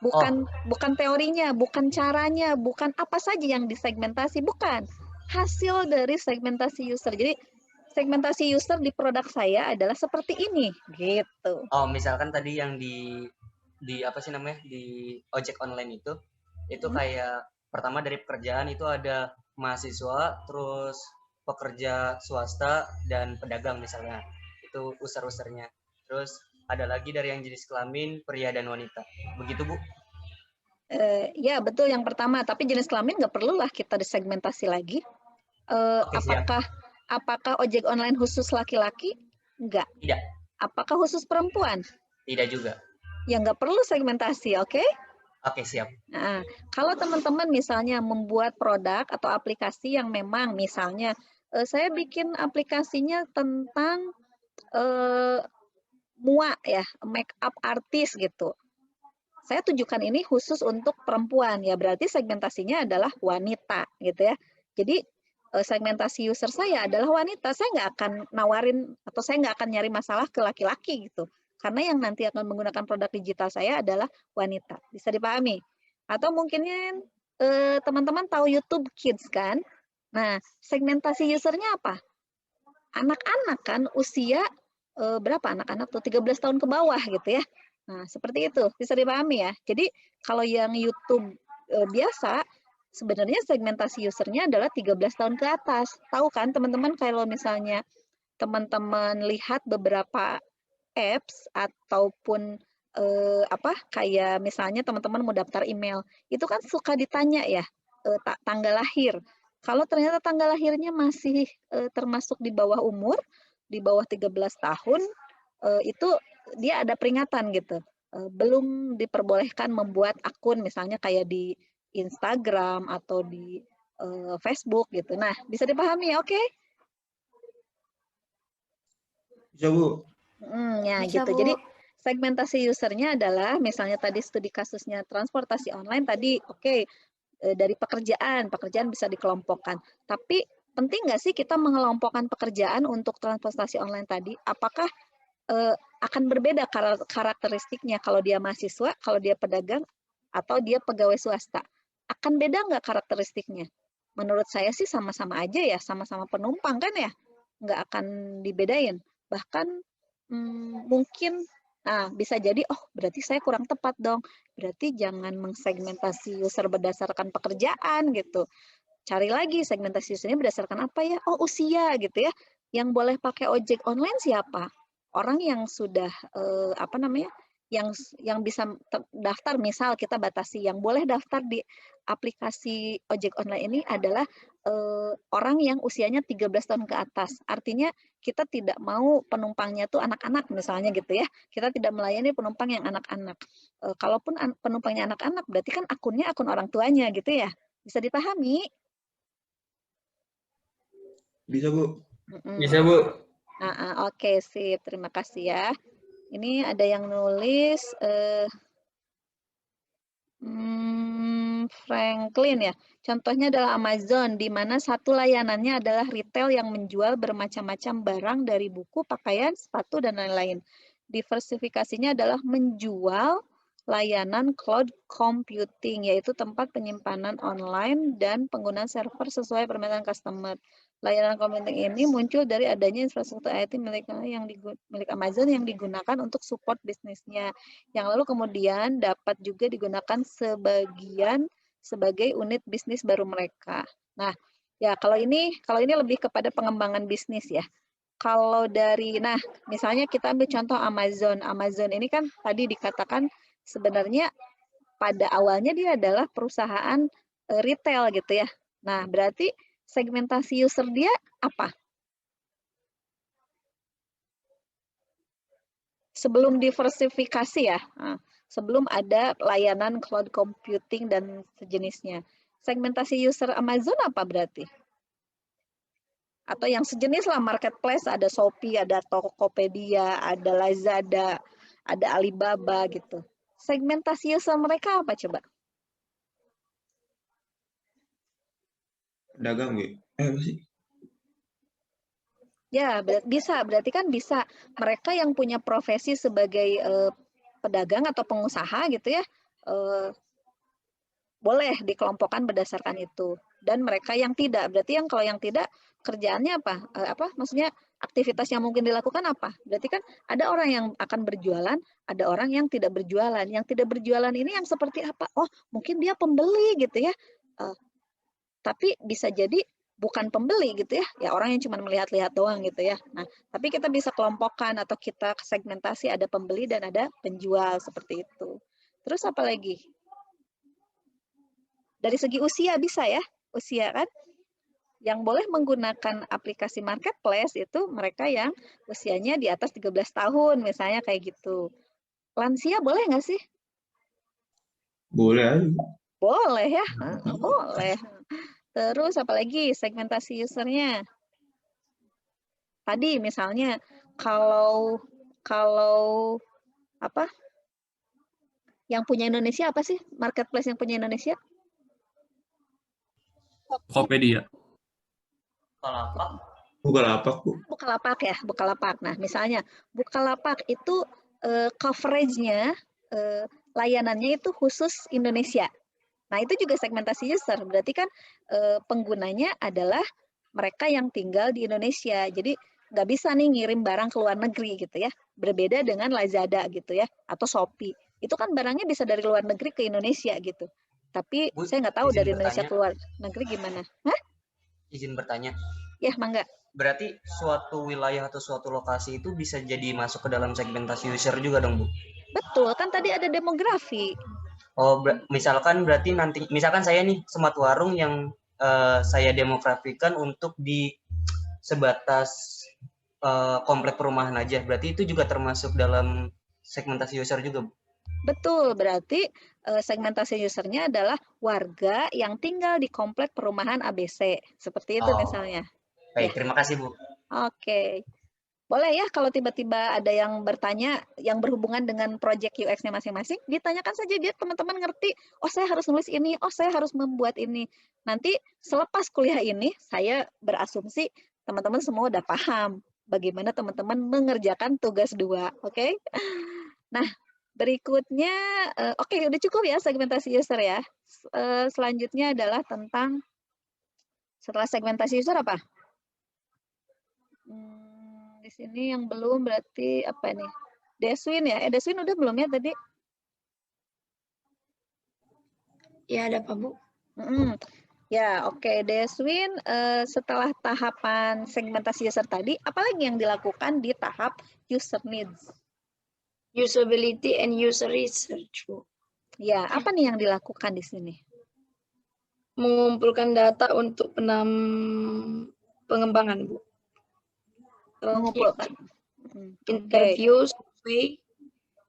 [SPEAKER 1] Bukan teorinya, bukan caranya, bukan apa saja yang disegmentasi, bukan. Hasil dari segmentasi user. Jadi segmentasi user di produk saya adalah seperti ini, gitu.
[SPEAKER 7] Oh, misalkan tadi yang di apa sih namanya, di ojek online itu kayak pertama dari pekerjaan itu ada mahasiswa, terus pekerja swasta dan pedagang misalnya. Itu user-usernya. Terus ada lagi dari yang jenis kelamin pria dan wanita. Begitu, Bu?
[SPEAKER 1] Ya, betul yang pertama. Tapi jenis kelamin nggak perlulah kita disegmentasi lagi.
[SPEAKER 7] Oke, siap.
[SPEAKER 1] Apakah ojek online khusus laki-laki? Enggak.
[SPEAKER 7] Tidak.
[SPEAKER 1] Apakah khusus perempuan?
[SPEAKER 7] Tidak juga.
[SPEAKER 1] Ya nggak perlu segmentasi, oke?
[SPEAKER 7] Oke, siap.
[SPEAKER 1] Nah, kalau teman-teman misalnya membuat produk atau aplikasi yang memang misalnya saya bikin aplikasinya tentang MUA ya, make up artist gitu. Saya tujukan ini khusus untuk perempuan ya, berarti segmentasinya adalah wanita gitu ya. Jadi segmentasi user saya adalah wanita. Saya nggak akan nawarin atau saya nggak akan nyari masalah ke laki-laki gitu. Karena yang nanti akan menggunakan produk digital saya adalah wanita. Bisa dipahami? Atau mungkin teman-teman tahu YouTube Kids kan? Nah, segmentasi usernya apa? Anak-anak kan usia berapa anak-anak tuh 13 tahun ke bawah gitu ya. Nah, seperti itu. Bisa dipahami ya. Jadi kalau yang YouTube biasa sebenarnya segmentasi usernya adalah 13 tahun ke atas. Tahu kan teman-teman kalau misalnya teman-teman lihat beberapa apps ataupun kayak misalnya teman-teman mau daftar email, itu kan suka ditanya ya tanggal lahir. Kalau ternyata tanggal lahirnya masih termasuk di bawah umur, di bawah 13 tahun, itu dia ada peringatan gitu. Belum diperbolehkan membuat akun misalnya kayak di Instagram atau di Facebook gitu. Nah, bisa dipahami ya, oke?
[SPEAKER 3] Bisa, Bu.
[SPEAKER 1] Ya
[SPEAKER 10] Bisa,
[SPEAKER 1] gitu.
[SPEAKER 10] Bu.
[SPEAKER 1] Jadi segmentasi usernya adalah misalnya tadi studi kasusnya transportasi online tadi, oke, dari pekerjaan bisa dikelompokkan. Tapi penting nggak sih kita mengelompokkan pekerjaan untuk transportasi online tadi? Apakah akan berbeda karakteristiknya kalau dia mahasiswa, kalau dia pedagang, atau dia pegawai swasta? Akan beda nggak karakteristiknya? Menurut saya sih sama-sama aja ya, sama-sama penumpang kan ya, nggak akan dibedain. Bahkan mungkin, nah bisa jadi, oh berarti saya kurang tepat dong. Berarti jangan mengsegmentasi user berdasarkan pekerjaan gitu. Cari lagi segmentasi usernya berdasarkan apa ya? Oh usia gitu ya. Yang boleh pakai ojek online siapa? Orang yang sudah yang bisa daftar, misal kita batasi yang boleh daftar di aplikasi ojek online ini adalah orang yang usianya 13 tahun ke atas. Artinya kita tidak mau penumpangnya tuh anak-anak misalnya gitu ya. Kita tidak melayani penumpang yang anak-anak. Kalaupun penumpangnya anak-anak berarti kan akunnya akun orang tuanya gitu ya. Bisa dipahami?
[SPEAKER 3] Bisa, Bu.
[SPEAKER 5] Bisa, Bu.
[SPEAKER 1] Oke, sip. Terima kasih ya. Ini ada yang nulis Franklin ya. Contohnya adalah Amazon, di mana satu layanannya adalah retail yang menjual bermacam-macam barang dari buku, pakaian, sepatu, dan lain-lain. Diversifikasinya adalah menjual layanan cloud computing, yaitu tempat penyimpanan online dan penggunaan server sesuai permintaan customer. Layanan computing ini muncul dari adanya infrastruktur IT milik Amazon yang digunakan untuk support bisnisnya, yang lalu kemudian dapat juga digunakan sebagai unit bisnis baru mereka. Nah, ya kalau ini lebih kepada pengembangan bisnis ya. Kalau misalnya kita ambil contoh Amazon. Amazon ini kan tadi dikatakan sebenarnya pada awalnya dia adalah perusahaan retail gitu ya. Nah, berarti segmentasi user dia apa? Sebelum diversifikasi ya, sebelum ada layanan cloud computing dan sejenisnya. Segmentasi user Amazon apa berarti? Atau yang sejenis lah, marketplace, ada Shopee, ada Tokopedia, ada Lazada, ada Alibaba gitu. Segmentasi user mereka apa coba?
[SPEAKER 3] Pedagang, Bu. Apa sih?
[SPEAKER 1] Ya, berarti kan bisa. Mereka yang punya profesi sebagai pedagang atau pengusaha gitu ya, boleh dikelompokkan berdasarkan itu. Dan mereka yang tidak, berarti kalau yang tidak kerjaannya apa? Maksudnya aktivitas yang mungkin dilakukan apa? Berarti kan ada orang yang akan berjualan, ada orang yang tidak berjualan. Yang tidak berjualan ini yang seperti apa? Oh, mungkin dia pembeli gitu ya. Tapi bisa jadi bukan pembeli gitu ya, ya orang yang cuma melihat-lihat doang gitu ya. Nah, tapi kita bisa kelompokkan atau kita segmentasi ada pembeli dan ada penjual seperti itu. Terus apa lagi? Dari segi usia bisa ya, usia kan? Yang boleh menggunakan aplikasi marketplace itu mereka yang usianya di atas 13 tahun misalnya kayak gitu. Lansia boleh nggak sih?
[SPEAKER 3] Boleh aja.
[SPEAKER 1] Boleh ya, boleh. Terus apalagi segmentasi usernya? Tadi misalnya kalau apa? Yang punya Indonesia apa sih? Marketplace yang punya Indonesia?
[SPEAKER 11] Tokopedia.
[SPEAKER 7] Bukalapak.
[SPEAKER 3] Bukalapak, Bu.
[SPEAKER 1] Bukalapak ya, Bukalapak. Nah, misalnya Bukalapak itu coverage-nya, layanannya itu khusus Indonesia. Nah, itu juga segmentasi user. Berarti kan penggunanya adalah mereka yang tinggal di Indonesia. Jadi nggak bisa nih ngirim barang ke luar negeri gitu ya. Berbeda dengan Lazada gitu ya, atau Shopee. Itu kan barangnya bisa dari luar negeri ke Indonesia gitu. Tapi
[SPEAKER 7] Bu,
[SPEAKER 1] saya nggak tahu
[SPEAKER 7] izin
[SPEAKER 1] dari Indonesia
[SPEAKER 7] bertanya.
[SPEAKER 1] ke luar negeri gimana. Hah?
[SPEAKER 7] Izin bertanya.
[SPEAKER 1] Ya, mangga.
[SPEAKER 7] Berarti suatu wilayah atau suatu lokasi itu bisa jadi masuk ke dalam segmentasi user juga dong, Bu?
[SPEAKER 1] Betul, kan tadi ada demografi.
[SPEAKER 7] Oh, misalkan berarti nanti, misalkan saya nih Smart Warung yang saya demografikan untuk di sebatas komplek perumahan aja. Berarti itu juga termasuk dalam segmentasi user juga, Bu?
[SPEAKER 1] Betul, berarti segmentasi usernya adalah warga yang tinggal di komplek perumahan ABC. Seperti itu misalnya.
[SPEAKER 7] Baik,
[SPEAKER 1] Ya.
[SPEAKER 7] terima kasih, Bu.
[SPEAKER 1] Oke. Boleh ya kalau tiba-tiba ada yang bertanya yang berhubungan dengan project UX-nya masing-masing, ditanyakan saja biar teman-teman ngerti, oh saya harus nulis ini, oh saya harus membuat ini. Nanti selepas kuliah ini, saya berasumsi teman-teman semua udah paham bagaimana teman-teman mengerjakan tugas 2, oke? Nah, berikutnya, oke, udah cukup ya segmentasi user ya. Selanjutnya adalah tentang, setelah segmentasi user apa? Di sini yang belum berarti apa nih? Deswin ya? Deswin udah belum ya tadi?
[SPEAKER 9] Ya, ada Pak, Bu.
[SPEAKER 1] Ya, oke. Deswin, setelah tahapan segmentasi user tadi, apalagi yang dilakukan di tahap user needs?
[SPEAKER 9] Usability and user research, Bu.
[SPEAKER 1] Ya, apa nih yang dilakukan di sini?
[SPEAKER 9] Mengumpulkan data untuk pengembangan, Bu.
[SPEAKER 1] Mengumpulkan.
[SPEAKER 9] Interview, survei,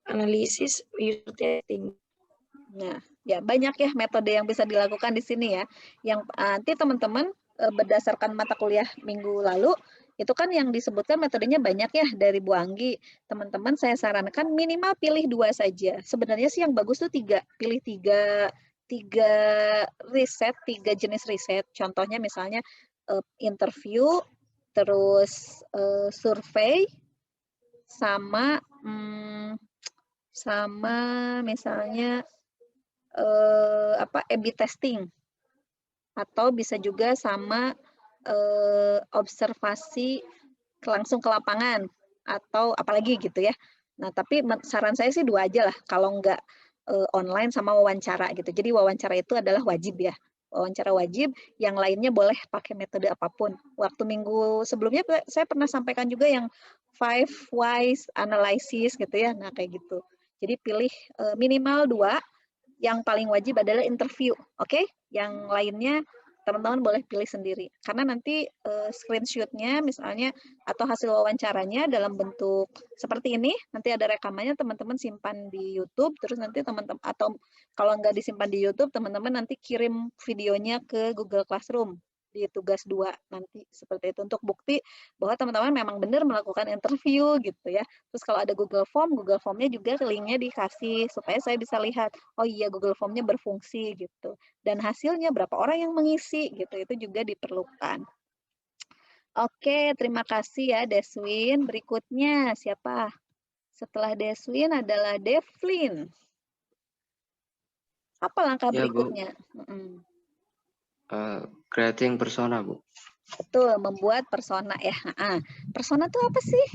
[SPEAKER 9] analisis, user testing.
[SPEAKER 1] Nah, ya banyak ya metode yang bisa dilakukan di sini ya. Yang nanti teman-teman berdasarkan mata kuliah minggu lalu, itu kan yang disebutkan metodenya banyak ya dari Bu Anggi. Teman-teman saya sarankan minimal pilih 2 saja. Sebenarnya sih yang bagus tuh 3. Pilih 3 riset, 3 jenis riset. Contohnya misalnya interview, terus survei, sama misalnya A/B testing, atau bisa juga sama observasi langsung ke lapangan, atau apalagi gitu ya. Nah, tapi saran saya sih 2 aja lah, kalau enggak online sama wawancara gitu. Jadi wawancara itu adalah wajib ya. Wawancara wajib, yang lainnya boleh pakai metode apapun. Waktu minggu sebelumnya saya pernah sampaikan juga yang 5 whys analysis gitu ya. Nah, kayak gitu. Jadi pilih minimal 2, yang paling wajib adalah interview, oke? Yang lainnya teman-teman boleh pilih sendiri. Karena nanti screenshot-nya misalnya atau hasil wawancaranya dalam bentuk seperti ini, nanti ada rekamannya, teman-teman simpan di YouTube, terus nanti teman-teman, atau kalau nggak disimpan di YouTube, teman-teman nanti kirim videonya ke Google Classroom di tugas 2 nanti, seperti itu, untuk bukti bahwa teman-teman memang benar melakukan interview gitu ya. Terus kalau ada Google Form-nya juga linknya dikasih supaya saya bisa lihat, oh iya Google Form-nya berfungsi gitu. Dan hasilnya berapa orang yang mengisi gitu, itu juga diperlukan. Oke, terima kasih ya Deswin. Berikutnya siapa? Setelah Deswin adalah Devlin. Apa langkah berikutnya?
[SPEAKER 12] Creating persona, Bu.
[SPEAKER 1] Betul, membuat persona ya. Persona itu apa sih?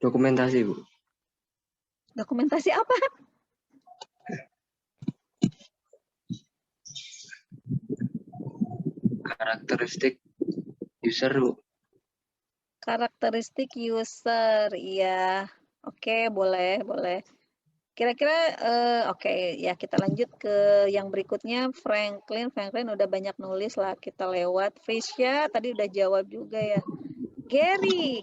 [SPEAKER 12] Dokumentasi, Bu.
[SPEAKER 1] Dokumentasi apa?
[SPEAKER 12] Karakteristik user, Bu.
[SPEAKER 1] Karakteristik user, iya. Oke, boleh, boleh. Kira-kira, oke, ya kita lanjut ke yang berikutnya. Franklin udah banyak nulis lah, kita lewat. Frisya tadi udah jawab juga ya. Gary.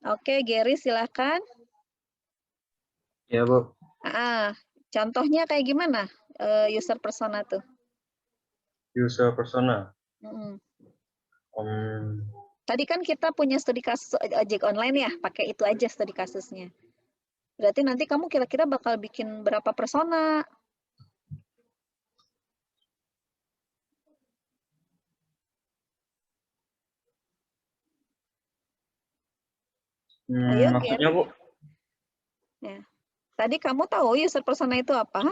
[SPEAKER 1] Oke, Gary silahkan.
[SPEAKER 5] Ya, Bu.
[SPEAKER 1] Contohnya kayak gimana user persona tuh?
[SPEAKER 5] User persona.
[SPEAKER 1] Mm-mm. Tadi kan kita punya studi kasus ojek online ya, pakai itu aja studi kasusnya. Berarti nanti kamu kira-kira bakal bikin berapa persona? Ayo,
[SPEAKER 5] Maksudnya, Bu?
[SPEAKER 1] Ya. Tadi kamu tahu user persona itu apa?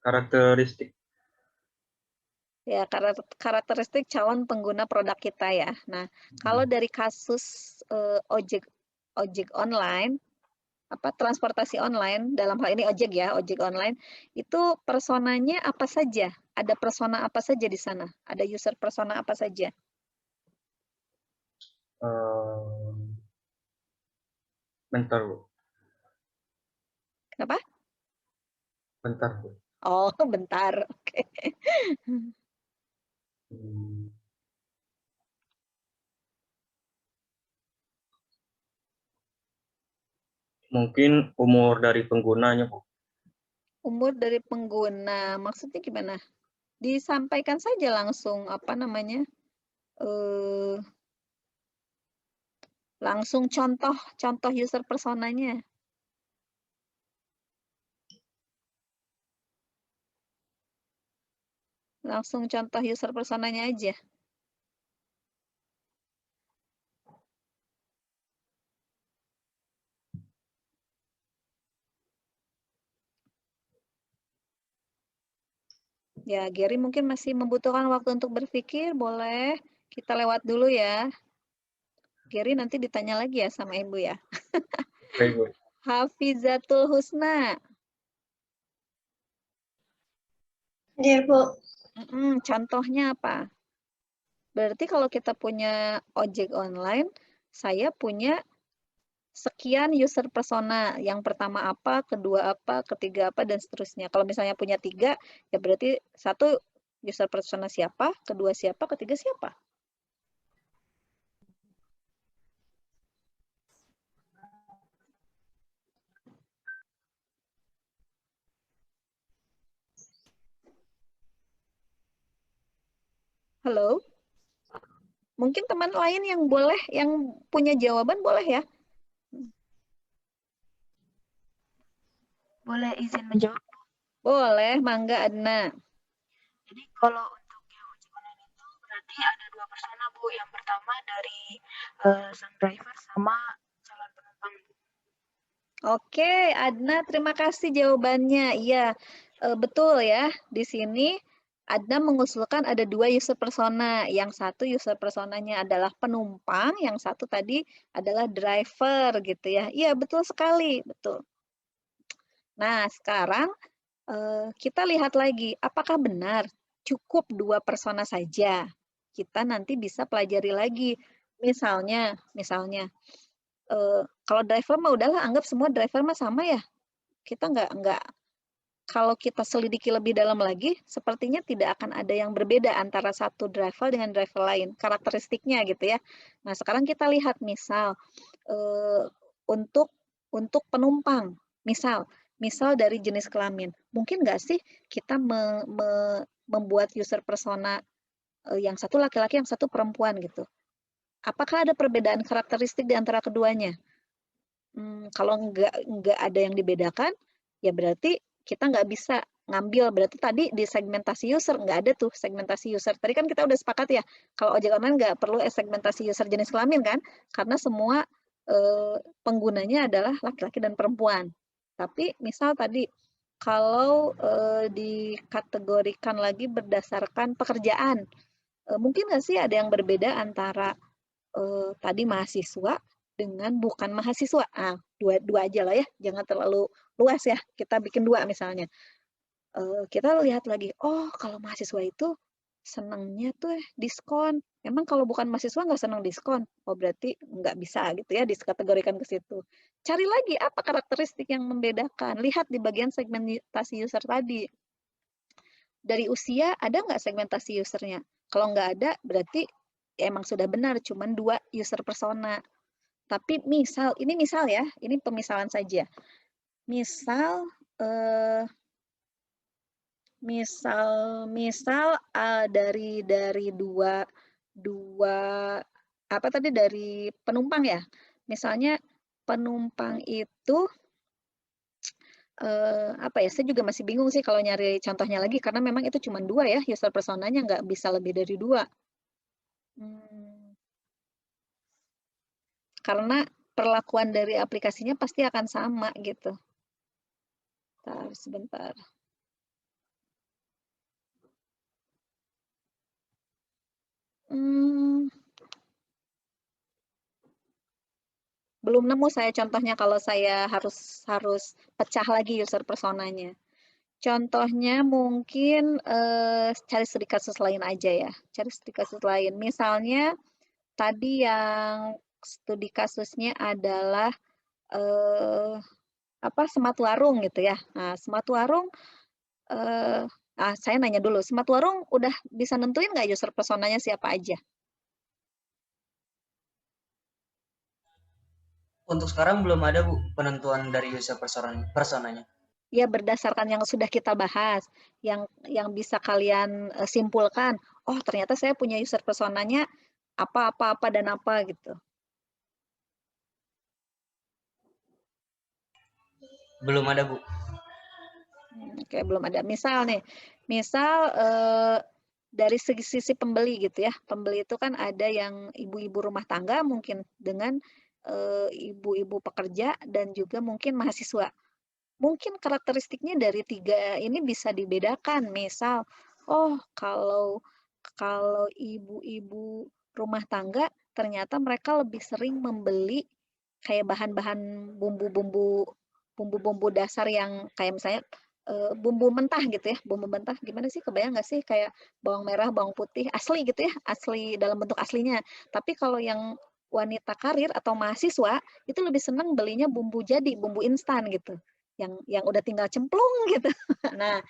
[SPEAKER 5] Karakteristik.
[SPEAKER 1] Ya, karakteristik calon pengguna produk kita ya. Nah, kalau dari kasus ojek online, transportasi online, dalam hal ini ojek ya, ojek online, itu personanya apa saja? Ada persona apa saja di sana? Ada user persona apa saja?
[SPEAKER 5] Bentar, Bu.
[SPEAKER 1] Kenapa?
[SPEAKER 5] Bentar, Bu.
[SPEAKER 1] Oh, bentar. Oke.
[SPEAKER 5] Mungkin umur dari penggunanya, Bu.
[SPEAKER 1] Umur dari pengguna, maksudnya gimana? Disampaikan saja langsung, langsung contoh user personanya. Langsung contoh user personanya aja. Ya, Gary mungkin masih membutuhkan waktu untuk berpikir, boleh kita lewat dulu ya. Gary nanti ditanya lagi ya sama Ibu ya.
[SPEAKER 5] Baik, Bu.
[SPEAKER 1] Hafizatul Husna.
[SPEAKER 11] Iya, Bu.
[SPEAKER 1] Contohnya apa? Berarti kalau kita punya ojek online, saya punya sekian user persona. Yang pertama apa, kedua apa, ketiga apa, dan seterusnya. Kalau misalnya punya 3, ya berarti 1 user persona siapa, kedua siapa, ketiga siapa. Halo? Mungkin teman lain yang punya jawaban boleh ya?
[SPEAKER 2] Boleh izin menjawab?
[SPEAKER 1] Boleh, mangga Adna.
[SPEAKER 2] Jadi kalau untuk yang ojek online itu berarti ada 2 persona, Bu. Yang pertama dari sang driver sama calon penumpang.
[SPEAKER 1] Oke, Adna, terima kasih jawabannya. Iya, betul ya. Di sini Adna mengusulkan ada 2 user persona. Yang satu user personanya adalah penumpang, yang satu tadi adalah driver gitu ya. Iya, betul sekali, betul. Nah, sekarang kita lihat lagi, apakah benar cukup 2 persona saja? Kita nanti bisa pelajari lagi. Misalnya, kalau driver mah udahlah, anggap semua driver mah sama ya. Kita nggak kalau kita selidiki lebih dalam lagi, sepertinya tidak akan ada yang berbeda antara satu driver dengan driver lain, karakteristiknya gitu ya. Nah, sekarang kita lihat misal untuk penumpang, misal dari jenis kelamin, mungkin nggak sih kita membuat user persona yang satu laki-laki, yang satu perempuan gitu. Apakah ada perbedaan karakteristik di antara keduanya? Kalau nggak ada yang dibedakan, ya berarti kita nggak bisa ngambil. Berarti tadi di segmentasi user nggak ada tuh segmentasi user. Tadi kan kita udah sepakat ya, kalau ojek online nggak perlu segmentasi user jenis kelamin kan, karena semua penggunanya adalah laki-laki dan perempuan. Tapi misal tadi kalau dikategorikan lagi berdasarkan pekerjaan. Mungkin nggak sih ada yang berbeda antara tadi mahasiswa dengan bukan mahasiswa? Dua aja lah ya, jangan terlalu luas ya. Kita bikin 2 misalnya. Kita lihat lagi, oh kalau mahasiswa itu senangnya tuh diskon. Emang kalau bukan mahasiswa nggak senang diskon? Oh berarti nggak bisa gitu ya dikategorikan ke situ. Cari lagi apa karakteristik yang membedakan. Lihat di bagian segmentasi user tadi. Dari usia ada nggak segmentasi usernya? Kalau nggak ada berarti emang sudah benar cuman 2 user persona. Tapi ini misal ya, ini pemisalan saja. Misal dari dua apa tadi dari penumpang ya. Misalnya penumpang itu apa ya? Saya juga masih bingung sih kalau nyari contohnya lagi karena memang itu cuma 2 ya user personanya, nggak bisa lebih dari 2. Karena perlakuan dari aplikasinya pasti akan sama gitu. Sebentar. Belum nemu saya contohnya kalau saya harus pecah lagi user personanya. Contohnya mungkin cari studi kasus lain aja ya. Cari studi kasus lain. Misalnya tadi yang studi kasusnya adalah Smart Warung gitu ya. Nah, Smart Warung saya nanya dulu, Smart Warung udah bisa nentuin nggak user personanya siapa aja?
[SPEAKER 7] Untuk sekarang belum ada Bu penentuan dari user personanya.
[SPEAKER 1] Ya berdasarkan yang sudah kita bahas, yang bisa kalian simpulkan, oh ternyata saya punya user personanya apa dan apa gitu.
[SPEAKER 7] Belum ada Bu.
[SPEAKER 1] Oke, belum ada. Misal dari sisi pembeli gitu ya. Pembeli itu kan ada yang ibu-ibu rumah tangga mungkin dengan ibu-ibu pekerja dan juga mungkin mahasiswa. Mungkin karakteristiknya dari 3 ini bisa dibedakan. Misal, oh kalau ibu-ibu rumah tangga ternyata mereka lebih sering membeli kayak bahan-bahan bumbu-bumbu dasar yang kayak misalnya bumbu mentah gitu ya. Bumbu mentah gimana sih? Kebayang nggak sih kayak bawang merah, bawang putih asli gitu ya, asli dalam bentuk aslinya. Tapi kalau yang wanita karir atau mahasiswa itu lebih senang belinya bumbu jadi, bumbu instan gitu. Yang udah tinggal cemplung gitu. Nah,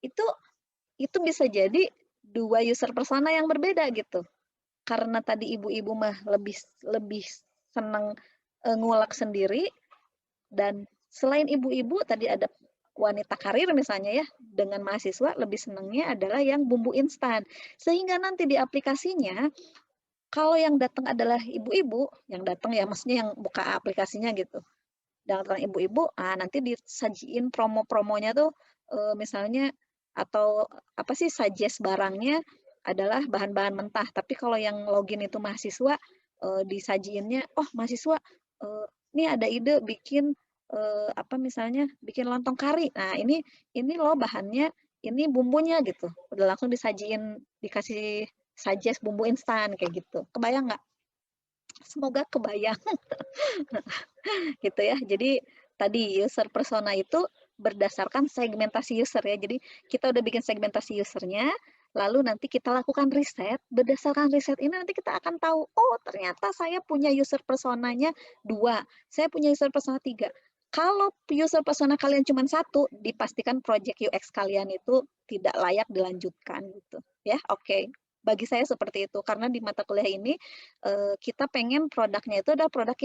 [SPEAKER 1] itu bisa jadi 2 user persona yang berbeda gitu. Karena tadi ibu-ibu mah lebih senang ngulek sendiri, dan selain ibu-ibu tadi ada wanita karir misalnya ya, dengan mahasiswa lebih senangnya adalah yang bumbu instan. Sehingga nanti di aplikasinya kalau yang datang adalah ibu-ibu, yang datang ya maksudnya yang buka aplikasinya gitu. Datang ibu-ibu, nanti disajiin promo-promonya tuh misalnya atau apa sih suggest barangnya adalah bahan-bahan mentah. Tapi kalau yang login itu mahasiswa disajiinnya, oh mahasiswa ini ada ide bikin misalnya bikin lontong kari. Nah ini loh bahannya, ini bumbunya gitu. Udah langsung disajiin, dikasih suggest bumbu instan kayak gitu. Kebayang nggak? Semoga kebayang. Gitu ya. Jadi tadi user persona itu berdasarkan segmentasi user ya. Jadi kita udah bikin segmentasi usernya, lalu nanti kita lakukan riset. Berdasarkan riset ini nanti kita akan tahu, oh ternyata saya punya user personanya 2, saya punya user persona 3. Kalau user persona kalian cuma 1, dipastikan project UX kalian itu tidak layak dilanjutkan gitu. Ya, oke. Bagi saya seperti itu, karena di mata kuliah ini kita pengen produknya itu adalah produk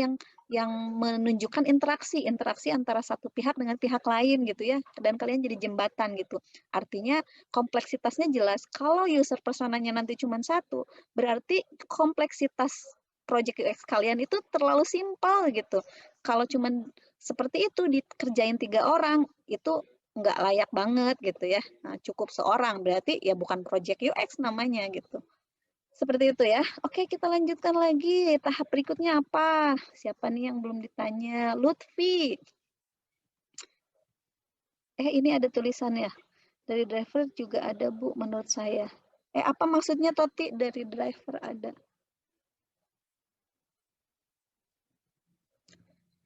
[SPEAKER 1] yang menunjukkan interaksi antara satu pihak dengan pihak lain gitu ya, dan kalian jadi jembatan gitu. Artinya kompleksitasnya jelas. Kalau user personanya nanti cuma 1, berarti kompleksitas project UX kalian itu terlalu simpel gitu. Kalau cuma seperti itu dikerjain 3 orang, itu nggak layak banget gitu ya. Nah, cukup seorang berarti ya bukan project UX namanya gitu. Seperti itu ya. Oke, kita lanjutkan lagi. Tahap berikutnya apa? Siapa nih yang belum ditanya? Lutfi. Ini ada tulisannya. Dari driver juga ada, Bu, menurut saya. Apa maksudnya, Toti, dari driver ada?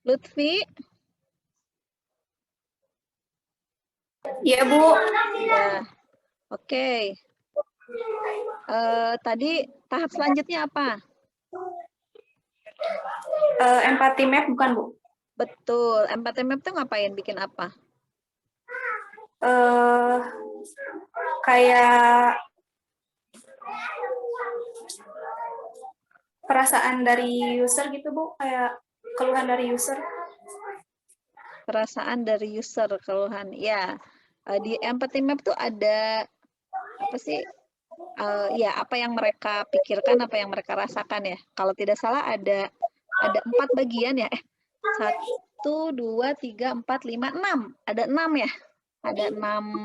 [SPEAKER 1] Lutfi?
[SPEAKER 10] Iya, Bu.
[SPEAKER 1] Ya, oke. Tadi tahap selanjutnya apa?
[SPEAKER 10] Empathy map bukan, Bu?
[SPEAKER 1] Betul. Empathy map tuh ngapain? Bikin apa?
[SPEAKER 10] Kayak perasaan dari user gitu, Bu, kayak keluhan dari user.
[SPEAKER 1] Perasaan dari user, keluhan. Ya, di empathy map tuh ada apa sih? Ya, apa yang mereka pikirkan, apa yang mereka rasakan ya. Kalau tidak salah ada 4 bagian ya. 1, 2, 3, 4, 5, 6. Ada 6 ya. Ada 6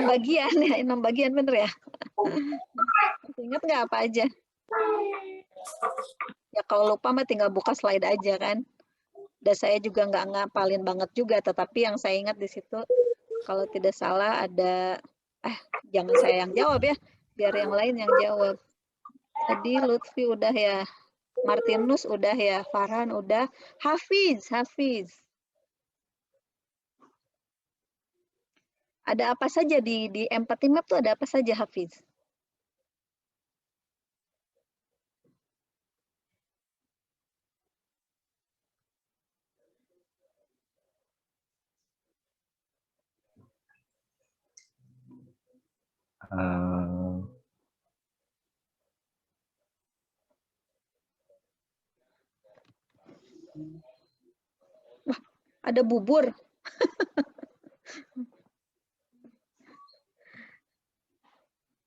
[SPEAKER 1] bagian ya, 6 bagian bener ya. Ingat nggak apa aja? Ya kalau lupa mah tinggal buka slide aja kan. Dan saya juga nggak ngapalin banget juga, tetapi yang saya ingat di situ kalau tidak salah ada, jangan saya yang jawab ya, biar yang lain yang jawab. Tadi Lutfi udah ya, Martinus udah ya, Farhan udah, Hafiz. Ada apa saja di empathy map tuh, ada apa saja, Hafiz? Wah, ada bubur.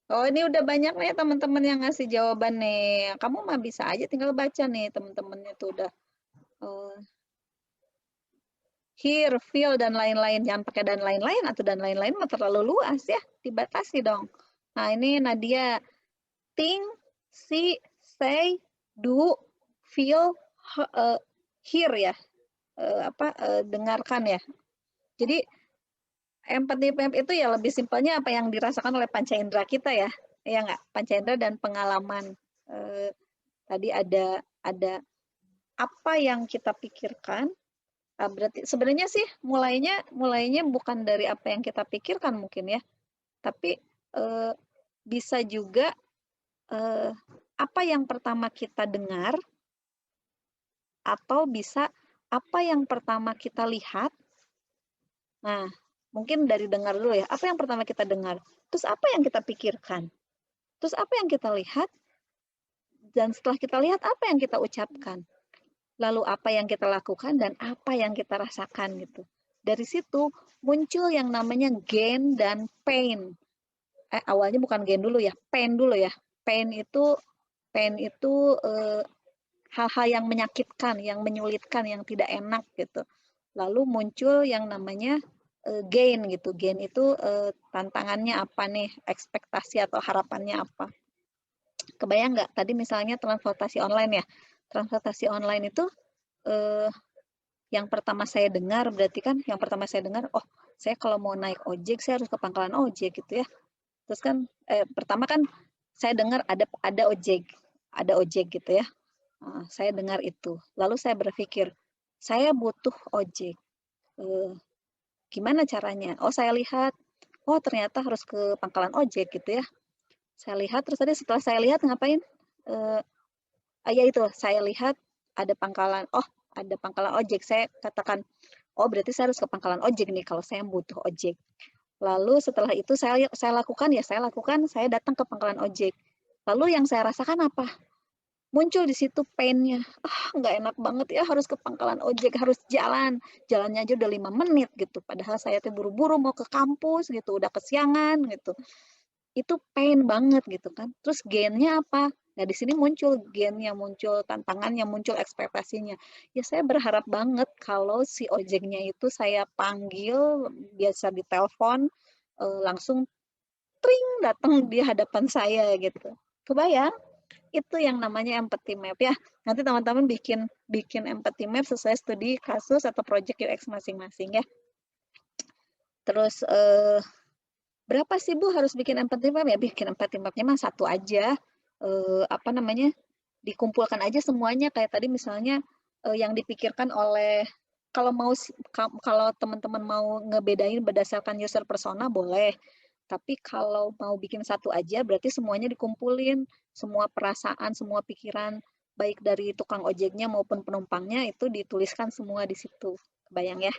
[SPEAKER 1] Oh, ini udah banyak nih teman-teman yang ngasih jawaban nih. Kamu mah bisa aja tinggal baca nih teman-temannya tuh udah. Hear, feel, dan lain-lain. Jangan pakai dan lain-lain atau dan lain-lain mah terlalu luas ya. Dibatasi dong. Nah, ini Nadia. Think, see, say, do, feel, hear ya. Dengarkan ya. Jadi empathy map itu ya lebih simpelnya apa yang dirasakan oleh panca indera kita ya. Ya nggak? Panca indera dan pengalaman. Tadi ada apa yang kita pikirkan. Berarti sebenarnya sih mulainya bukan dari apa yang kita pikirkan mungkin ya. Tapi bisa juga apa yang pertama kita dengar, atau bisa apa yang pertama kita lihat. Nah, mungkin dari dengar dulu ya. Apa yang pertama kita dengar? Terus apa yang kita pikirkan? Terus apa yang kita lihat? Dan setelah kita lihat, apa yang kita ucapkan? Lalu apa yang kita lakukan dan apa yang kita rasakan gitu. Dari situ muncul yang namanya gain dan pain. Awalnya bukan gain dulu ya, pain dulu ya. Pain itu hal-hal yang menyakitkan, yang menyulitkan, yang tidak enak gitu. Lalu muncul yang namanya gain gitu. Gain itu tantangannya apa nih, ekspektasi atau harapannya apa. Kebayang nggak tadi misalnya transportasi online ya. Transportasi online itu yang pertama saya dengar berarti kan yang pertama saya dengar, oh saya kalau mau naik ojek saya harus ke pangkalan ojek gitu ya. Terus kan pertama kan saya dengar ada ojek gitu ya. Saya dengar itu. Lalu saya berpikir, saya butuh ojek. Gimana caranya? Oh, saya lihat, oh ternyata harus ke pangkalan ojek gitu ya. Saya lihat, terus tadi setelah saya lihat ngapain? Ya itu, saya lihat ada pangkalan ojek. Saya katakan, oh berarti saya harus ke pangkalan ojek nih kalau saya butuh ojek. Lalu setelah itu saya lakukan, saya datang ke pangkalan ojek. Lalu yang saya rasakan apa? Muncul di situ pain-nya. Nggak enak banget ya harus ke pangkalan ojek, harus jalannya aja udah 5 menit gitu. Padahal saya tuh buru-buru mau ke kampus gitu, udah kesiangan gitu. Itu pain banget gitu kan. Terus gain-nya apa? Nah di sini muncul gain-nya, muncul tantangannya, muncul ekspektasinya. Ya saya berharap banget kalau si ojeknya itu saya panggil, biasa ditelepon, langsung tring datang di hadapan saya gitu. Kebayang? Itu yang namanya empathy map ya. Nanti teman-teman bikin empathy map sesuai studi kasus atau project UX masing-masing ya. Terus berapa sih Bu harus bikin empathy map ya? Bikin empathy mapnya mah satu aja. Apa namanya? Dikumpulkan aja semuanya kayak tadi misalnya yang dipikirkan oleh kalau teman-teman mau ngebedain berdasarkan user persona boleh. Tapi kalau mau bikin satu aja berarti semuanya dikumpulin, semua perasaan, semua pikiran baik dari tukang ojeknya maupun penumpangnya itu dituliskan semua di situ. Kebayang ya?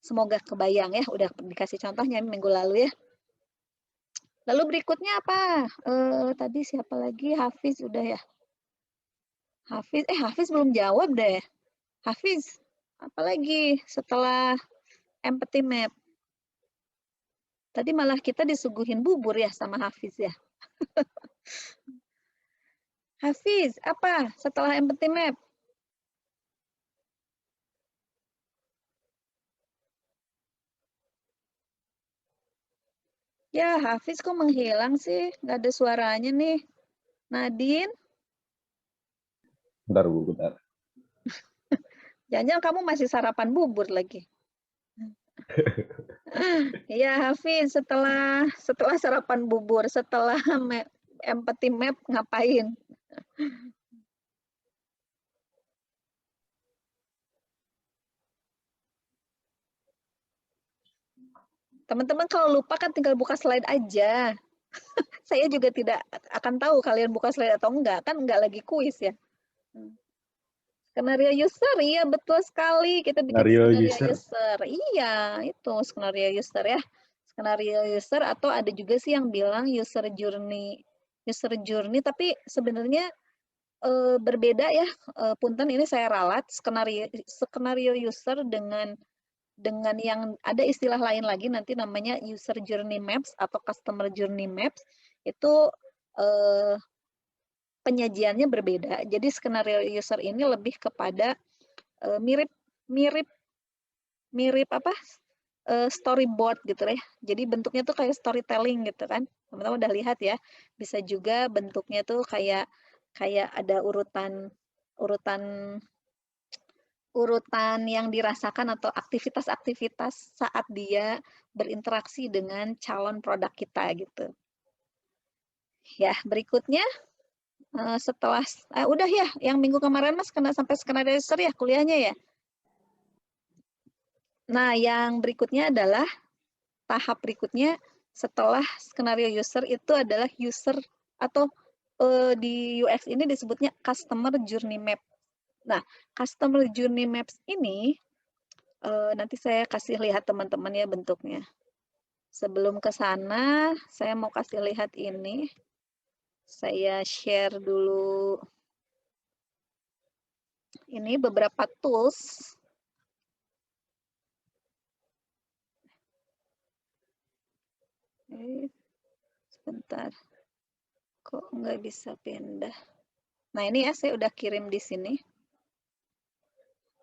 [SPEAKER 1] Semoga kebayang ya, udah dikasih contohnya minggu lalu ya. Lalu berikutnya apa? Tadi siapa lagi? Hafiz udah ya. Hafiz belum jawab deh. Hafiz, apalagi setelah empathy map? Tadi malah kita disuguhin bubur ya sama Hafiz ya. Hafiz, apa setelah empathy map? Ya, Hafiz kok menghilang sih? Nggak ada suaranya nih. Nadine?
[SPEAKER 13] Bentar, Bu, bentar.
[SPEAKER 1] Jangan-jangan kamu masih sarapan bubur lagi. Iya, Hafiz, setelah sarapan bubur, setelah empathy map ngapain? Teman-teman kalau lupa kan tinggal buka slide aja. Saya juga tidak akan tahu kalian buka slide atau enggak, kan enggak lagi kuis ya. Skenario user, iya betul sekali. Kita bikin skenario user. Iya, itu skenario user ya. Skenario user atau ada juga sih yang bilang user journey. User journey, tapi sebenarnya berbeda ya. Punten ini saya ralat skenario user dengan yang ada istilah lain lagi nanti namanya user journey maps atau customer journey maps itu penyajiannya berbeda. Jadi skenario user ini lebih kepada mirip apa? Storyboard gitu ya. Jadi bentuknya tuh kayak storytelling gitu kan. Teman-teman udah lihat ya. Bisa juga bentuknya tuh kayak ada urutan yang dirasakan atau aktivitas-aktivitas saat dia berinteraksi dengan calon produk kita gitu. Ya, berikutnya setelah udah ya, yang minggu kemarin Mas kena sampai skenario user ya kuliahnya ya. Nah, yang berikutnya adalah tahap berikutnya setelah skenario user itu adalah user atau di UX ini disebutnya customer journey map. Nah, customer journey maps ini nanti saya kasih lihat teman-teman ya bentuknya. Sebelum ke sana, saya mau kasih lihat ini. Saya share dulu ini beberapa tools. Sebentar. Kok nggak bisa pindah? Nah, ini ya saya udah kirim di sini.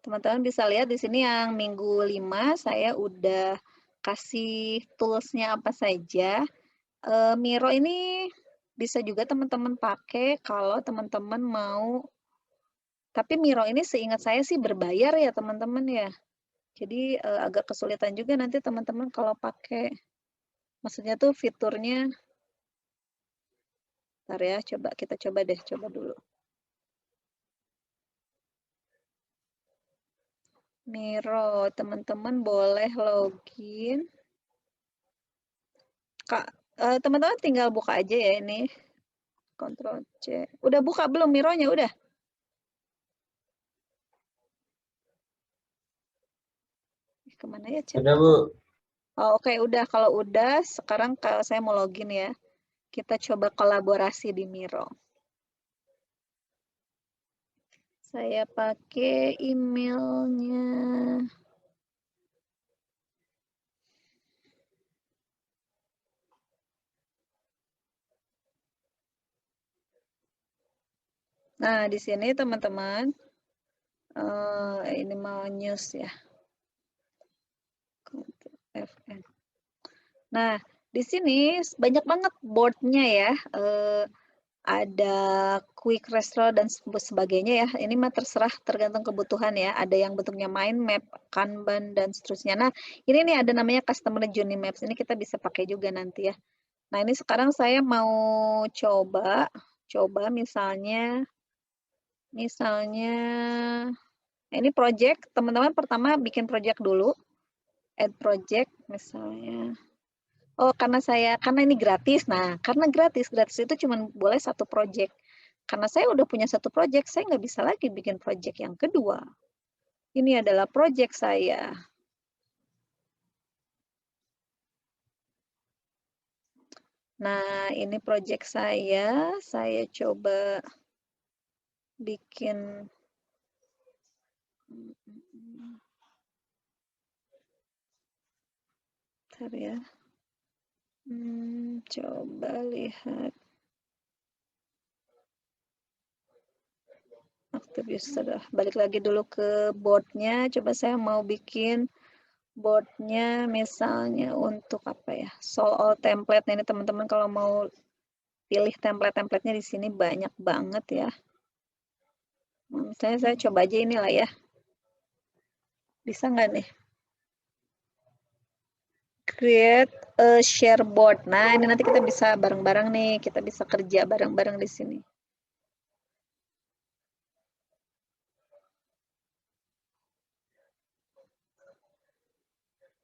[SPEAKER 1] Teman-teman bisa lihat di sini yang minggu 5 saya udah kasih toolsnya apa saja. Miro ini bisa juga teman-teman pakai kalau teman-teman mau. Tapi Miro ini seingat saya sih berbayar ya teman-teman ya. Jadi agak kesulitan juga nanti teman-teman kalau pakai. Maksudnya tuh fiturnya. Bentar ya, kita coba dulu. Miro, teman-teman boleh login. Kak, teman-teman tinggal buka aja ya ini. Ctrl C. Udah buka belum Mironya? Udah? Kemana ya, Cep?
[SPEAKER 5] Udah, Bu.
[SPEAKER 1] Oh, oke, udah. Kalau udah, sekarang kalau saya mau login ya. Kita coba kolaborasi di Miro. Saya pakai emailnya. Nah, di sini teman-teman, ini mau news ya. FN. Nah, di sini banyak banget board-nya ya. ada quick restaurant dan sebagainya ya. Ini mah terserah tergantung kebutuhan ya. Ada yang bentuknya mind map, Kanban dan seterusnya. Nah, ini nih ada namanya customer journey maps. Ini kita bisa pakai juga nanti ya. Nah, ini sekarang saya mau coba misalnya ini project, teman-teman pertama bikin project dulu. Add project misalnya. Oh, karena ini gratis. Nah, karena gratis itu cuma boleh satu project. Karena saya udah punya satu project, saya nggak bisa lagi bikin project yang kedua. Ini adalah project saya. Nah, ini project saya. Saya coba bikin bentar ya. Coba lihat. Aktif user. Balik lagi dulu ke boardnya. Coba saya mau bikin boardnya misalnya untuk apa ya? Solve all template. Nah, ini teman-teman kalau mau pilih template-templatenya di sini banyak banget ya. Misalnya saya coba aja inilah ya. Bisa nggak nih? Create a share board. Nah, ini nanti kita bisa bareng-bareng nih. Kita bisa kerja bareng-bareng di sini.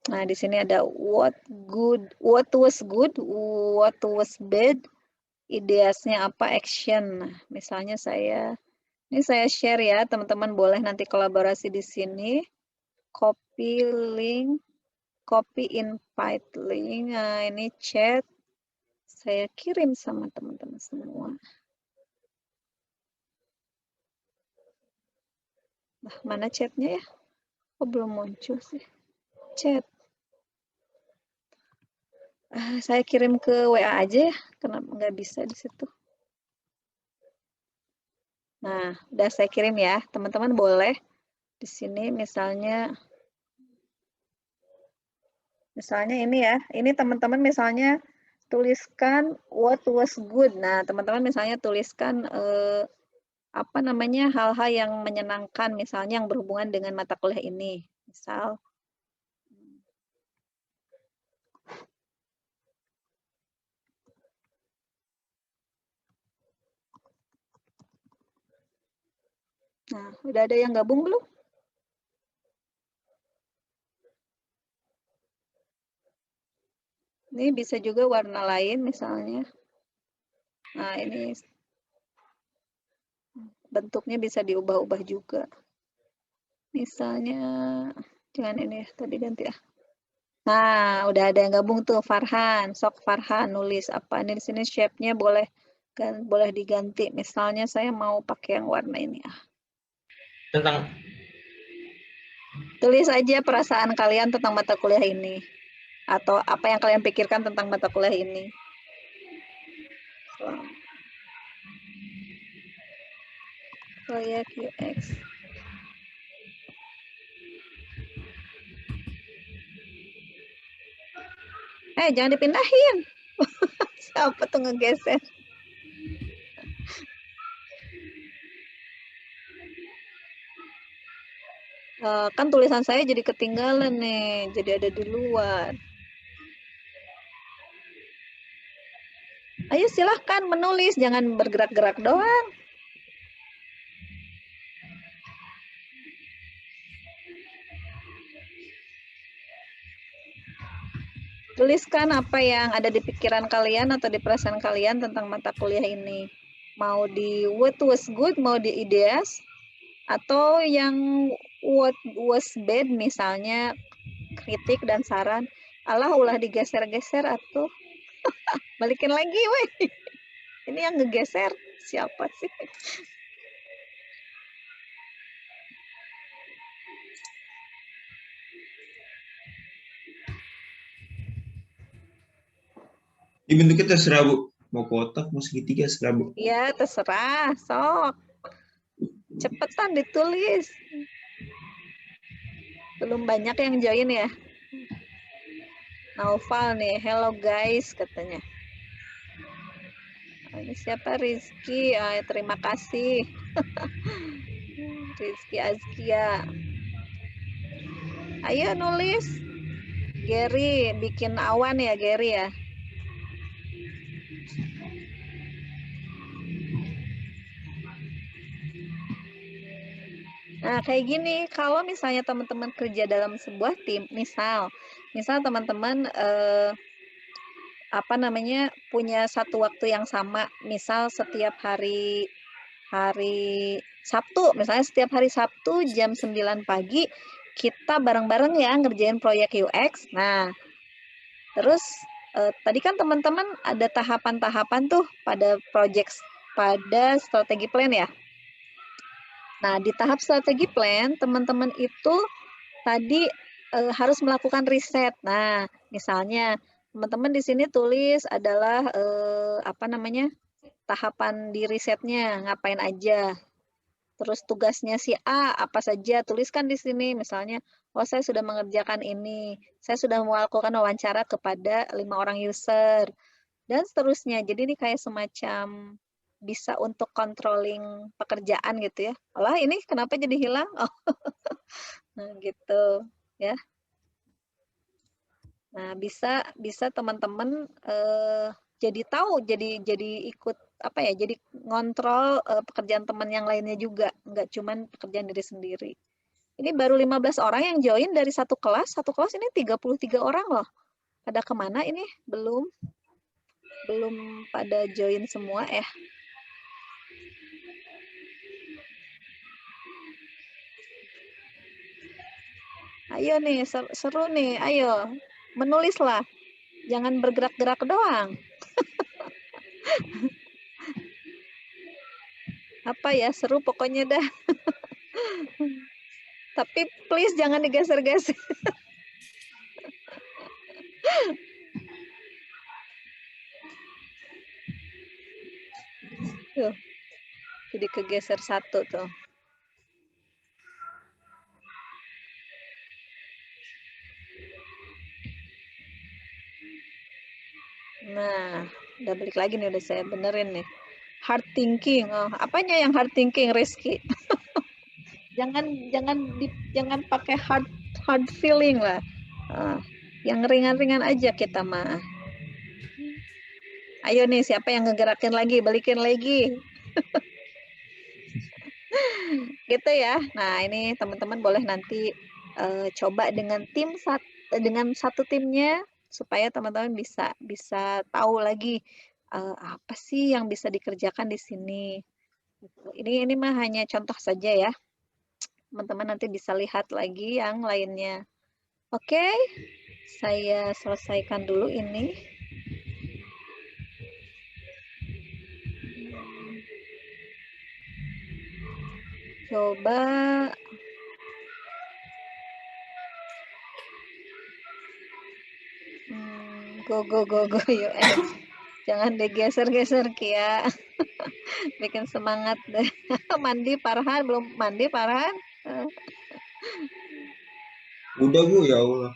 [SPEAKER 1] Nah, di sini ada what was good, what was bad, ideasnya apa, action. Nah, misalnya ini saya share ya, teman-teman boleh nanti kolaborasi di sini. Copy link, copy invite link. Nah, ini chat. Saya kirim sama teman-teman semua. Nah, mana chatnya ya? Oh, belum muncul sih. Chat. Saya kirim ke WA aja ya, kenapa nggak bisa di situ. Nah, udah saya kirim ya, teman-teman boleh di sini misalnya ini ya, ini teman-teman misalnya tuliskan what was good. Nah, teman-teman misalnya tuliskan apa namanya hal-hal yang menyenangkan, misalnya yang berhubungan dengan mata kuliah ini, misal. Nah, udah ada yang gabung belum? Ini bisa juga warna lain misalnya. Nah, ini bentuknya bisa diubah-ubah juga. Misalnya, jangan ini tadi ganti ya. Nah, udah ada yang gabung tuh, Farhan. Sok Farhan nulis apa? Ini di sini shape-nya boleh diganti. Misalnya saya mau pakai yang warna ini ya. Tulis aja perasaan kalian tentang mata kuliah ini. Atau apa yang kalian pikirkan tentang mata kuliah ini. Proyek UX. Jangan dipindahin. Siapa tuh ngegeser? Kan tulisan saya jadi ketinggalan nih, jadi ada di luar. Ayo silahkan menulis, jangan bergerak-gerak doang. Tuliskan apa yang ada di pikiran kalian atau di perasaan kalian tentang mata kuliah ini. Mau di what was good, mau di ideas, atau yang what was bad, misalnya kritik dan saran. Alah, ulah digeser-geser atau balikin lagi, weh. Ini yang ngegeser siapa sih?
[SPEAKER 3] Ini bentuknya terserah, Bu. Mau kotak, mau segitiga, serah, Bu.
[SPEAKER 1] Iya, terserah. Sok. Cepetan ditulis. Belum banyak yang join ya. Naufal nih, hello guys katanya. Ini siapa? Rizky. Terima kasih. Rizky Azkia. Ayo nulis. Gary, bikin awan ya Gary ya. Nah, kayak gini, kalau misalnya teman-teman kerja dalam sebuah tim, misal teman-teman punya satu waktu yang sama, misal setiap hari Sabtu, misalnya setiap hari Sabtu jam 9 pagi kita bareng-bareng ya ngerjain proyek UX. Nah, terus tadi kan teman-teman ada tahapan-tahapan tuh pada strategi plan ya. Nah, di tahap strategi plan, teman-teman itu tadi harus melakukan riset. Nah, misalnya teman-teman di sini tulis adalah tahapan di risetnya, ngapain aja. Terus tugasnya si A apa saja, tuliskan di sini. Misalnya, saya sudah mengerjakan ini, saya sudah melakukan wawancara kepada 5 orang user, dan seterusnya. Jadi ini kayak semacam bisa untuk controlling pekerjaan gitu ya. Alah, ini kenapa jadi hilang? Oh, nah gitu ya. Nah, bisa teman-teman jadi tahu, jadi ikut jadi ngontrol pekerjaan teman yang lainnya juga, nggak cuman pekerjaan diri sendiri. Ini baru 15 orang yang join dari satu kelas ini 33 orang loh. Pada kemana ini? Belum pada join semua ya. Ayo nih, seru nih, ayo menulislah. Jangan bergerak-gerak doang. Apa ya, seru pokoknya dah. Tapi please jangan digeser-geser. Tuh, jadi kegeser satu tuh. Nah, udah balik lagi nih, udah saya benerin nih. Hard thinking. Apanya yang hard thinking, Rizky? jangan pakai hard feeling lah. Yang ringan-ringan aja kita mah. Ayo nih, siapa yang ngegerakin lagi, balikin lagi. Gitu ya. Nah, ini teman-teman boleh nanti coba dengan satu timnya, supaya teman-teman bisa tahu lagi apa sih yang bisa dikerjakan di sini. Ini mah hanya contoh saja ya. Teman-teman nanti bisa lihat lagi yang lainnya. Oke, saya selesaikan dulu ini. Coba go yuk. Jangan digeser-geser Kia. Bikin semangat deh. Mandi Farhan, belum mandi Farhan?
[SPEAKER 3] Udah Bu, ya Allah.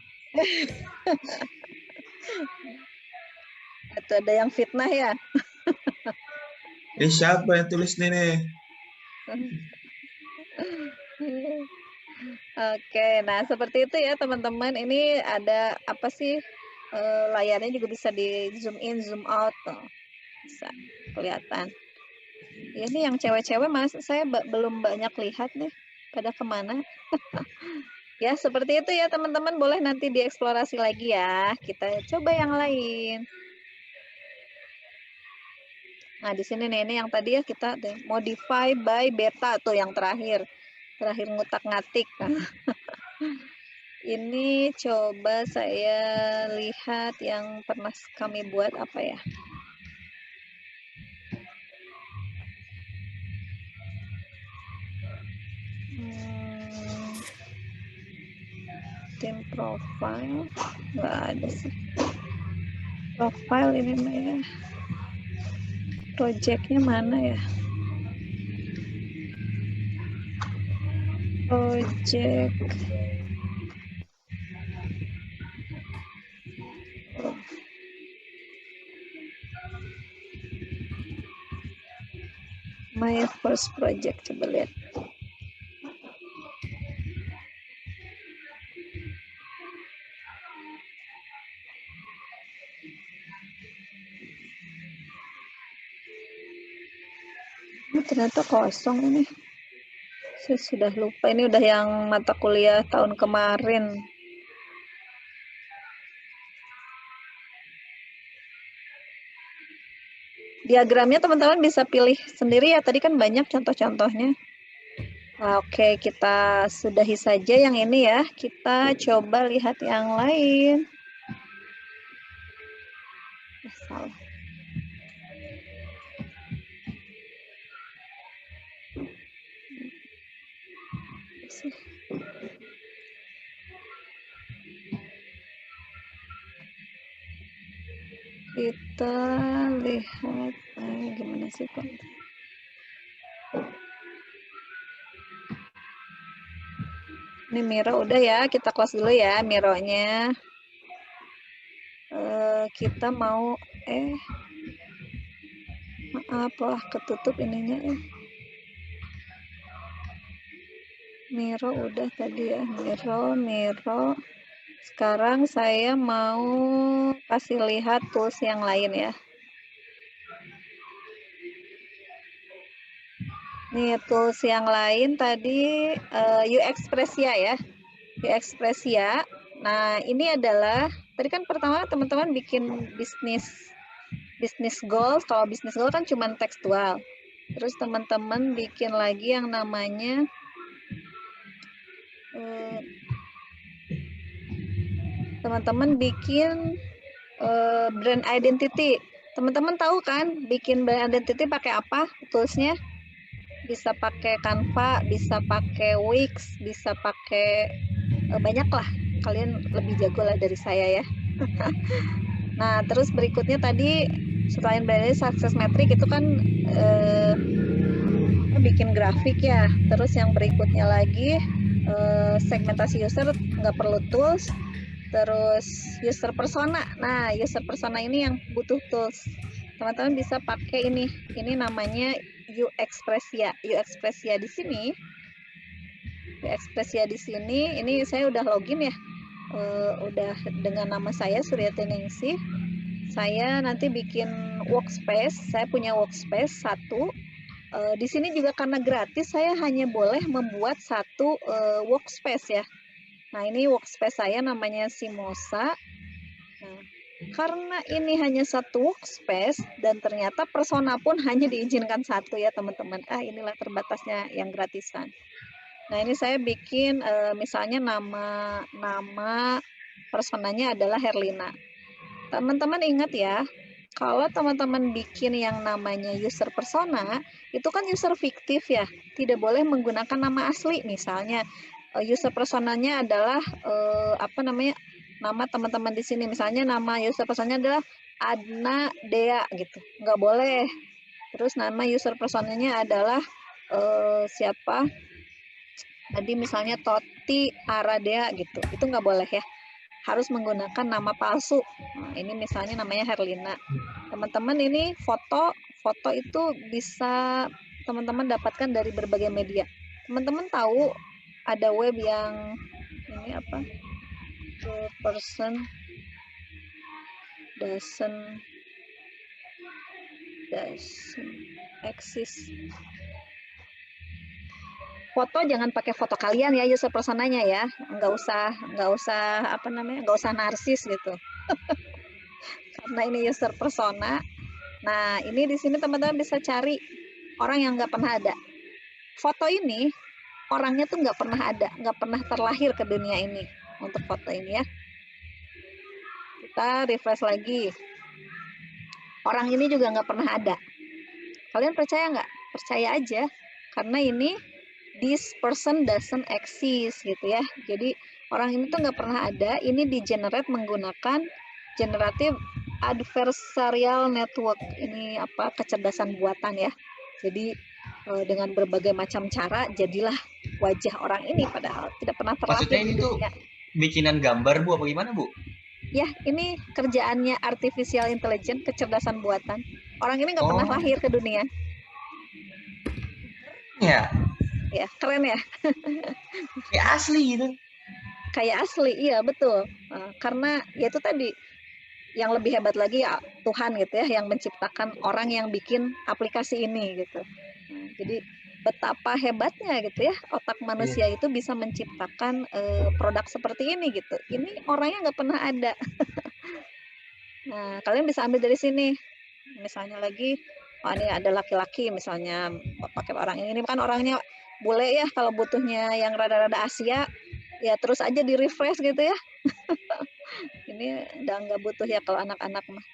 [SPEAKER 1] Itu ada yang fitnah ya?
[SPEAKER 3] Siapa yang tulis nih?
[SPEAKER 1] Oke, nah seperti itu ya teman-teman. Ini ada apa sih, layarnya juga bisa di zoom in, zoom out tuh. Bisa kelihatan. Ya, ini yang cewek-cewek saya belum banyak lihat nih, pada kemana. Ya seperti itu ya teman-teman, boleh nanti dieksplorasi lagi ya. Kita coba yang lain. Nah di sini nih, ini yang tadi ya kita modify by beta tuh yang terakhir ngutak-ngatik. Ini coba saya lihat yang pernah kami buat apa ya. Tim profile nggak ada sih. Profile ini mah ya. Projectnya mana ya? Project. My first project, coba lihat. Ternyata kosong ini. Saya sudah lupa, ini udah yang mata kuliah tahun kemarin. Diagramnya teman-teman bisa pilih sendiri ya, tadi kan banyak contoh-contohnya. Nah, oke, kita sudahi saja yang ini ya. Kita coba lihat yang lain. Salah. Kita lihat gimana sih Pak? Ini Miro udah ya, kita close dulu ya Mironya. Kita mau maaf lah ketutup ininya ya. Miro udah tadi ya, Miro. Sekarang saya mau kasih lihat tools yang lain ya. Nih tools yang lain tadi UXpressia ya. UXpressia. Nah, ini adalah tadi kan pertama teman-teman bikin bisnis goals. Kalau bisnis goal kan cuma tekstual. Terus teman-teman bikin lagi yang namanya teman-teman bikin brand identity. Teman-teman tahu kan bikin brand identity pakai apa toolsnya? Bisa pakai Canva, bisa pakai Wix, bisa pakai banyak lah. Kalian lebih jago lah dari saya ya. Nah, terus berikutnya tadi selain brand identity, success metric itu kan bikin grafik ya. Terus yang berikutnya lagi segmentasi user nggak perlu tools. Terus user persona. Nah, user persona ini yang butuh tools. Teman-teman bisa pakai ini. Ini namanya UXpressia. UXpressia di sini. UXpressia di sini. Ini saya udah login ya. Udah dengan nama saya Suryati Ningsih. Saya nanti bikin workspace. Saya punya workspace 1. Di sini juga karena gratis saya hanya boleh membuat 1 workspace ya. Nah, ini workspace saya namanya Simosa. Nah, karena ini hanya 1 workspace dan ternyata persona pun hanya diizinkan 1 ya teman-teman. Inilah terbatasnya yang gratisan. Nah, ini saya bikin misalnya nama personanya adalah Herlina. Teman-teman ingat ya, kalau teman-teman bikin yang namanya user persona, itu kan user fiktif ya. Tidak boleh menggunakan nama asli misalnya. User personanya adalah nama teman-teman di sini, misalnya nama user personanya adalah Adna Dea gitu, nggak boleh. Terus nama user personanya adalah siapa tadi misalnya Toti Aradea gitu, itu nggak boleh ya, harus menggunakan nama palsu. Nah, ini misalnya namanya Herlina. Teman-teman ini foto itu bisa teman-teman dapatkan dari berbagai media. Teman-teman tahu ada web yang ini apa? The person doesn't exist. Foto jangan pakai foto kalian ya user personanya ya, nggak usah narsis gitu. Karena ini user persona. Nah, ini di sini teman-teman bisa cari orang yang nggak pernah ada. Foto ini orangnya tuh nggak pernah ada, nggak pernah terlahir ke dunia ini untuk foto ini ya. Kita refresh lagi. Orang ini juga nggak pernah ada. Kalian percaya nggak? Percaya aja, karena ini this person doesn't exist gitu ya. Jadi orang ini tuh nggak pernah ada. Ini di generate menggunakan generative adversarial network. Ini apa? Kecerdasan buatan ya. Jadi dengan berbagai macam cara jadilah wajah orang ini padahal tidak pernah terlahir.
[SPEAKER 7] Maksudnya ini tuh bikinan gambar Bu apa gimana Bu?
[SPEAKER 1] Ya, ini kerjaannya artificial intelligence, kecerdasan buatan. Orang ini nggak pernah lahir ke dunia.
[SPEAKER 7] Ya,
[SPEAKER 1] Ya, keren ya.
[SPEAKER 7] kayak asli gitu.
[SPEAKER 1] Kayak asli, iya betul. Karena ya itu tadi, yang lebih hebat lagi ya Tuhan gitu ya, yang menciptakan orang yang bikin aplikasi ini gitu. Jadi betapa hebatnya gitu ya, otak manusia itu bisa menciptakan produk seperti ini gitu. Ini orangnya nggak pernah ada. Nah, kalian bisa ambil dari sini. Misalnya lagi, oh ini ada laki-laki misalnya pakai orang ini kan orangnya bule ya, kalau butuhnya yang rada-rada Asia, ya terus aja di refresh gitu ya. Ini udah nggak butuh ya kalau anak-anak mah.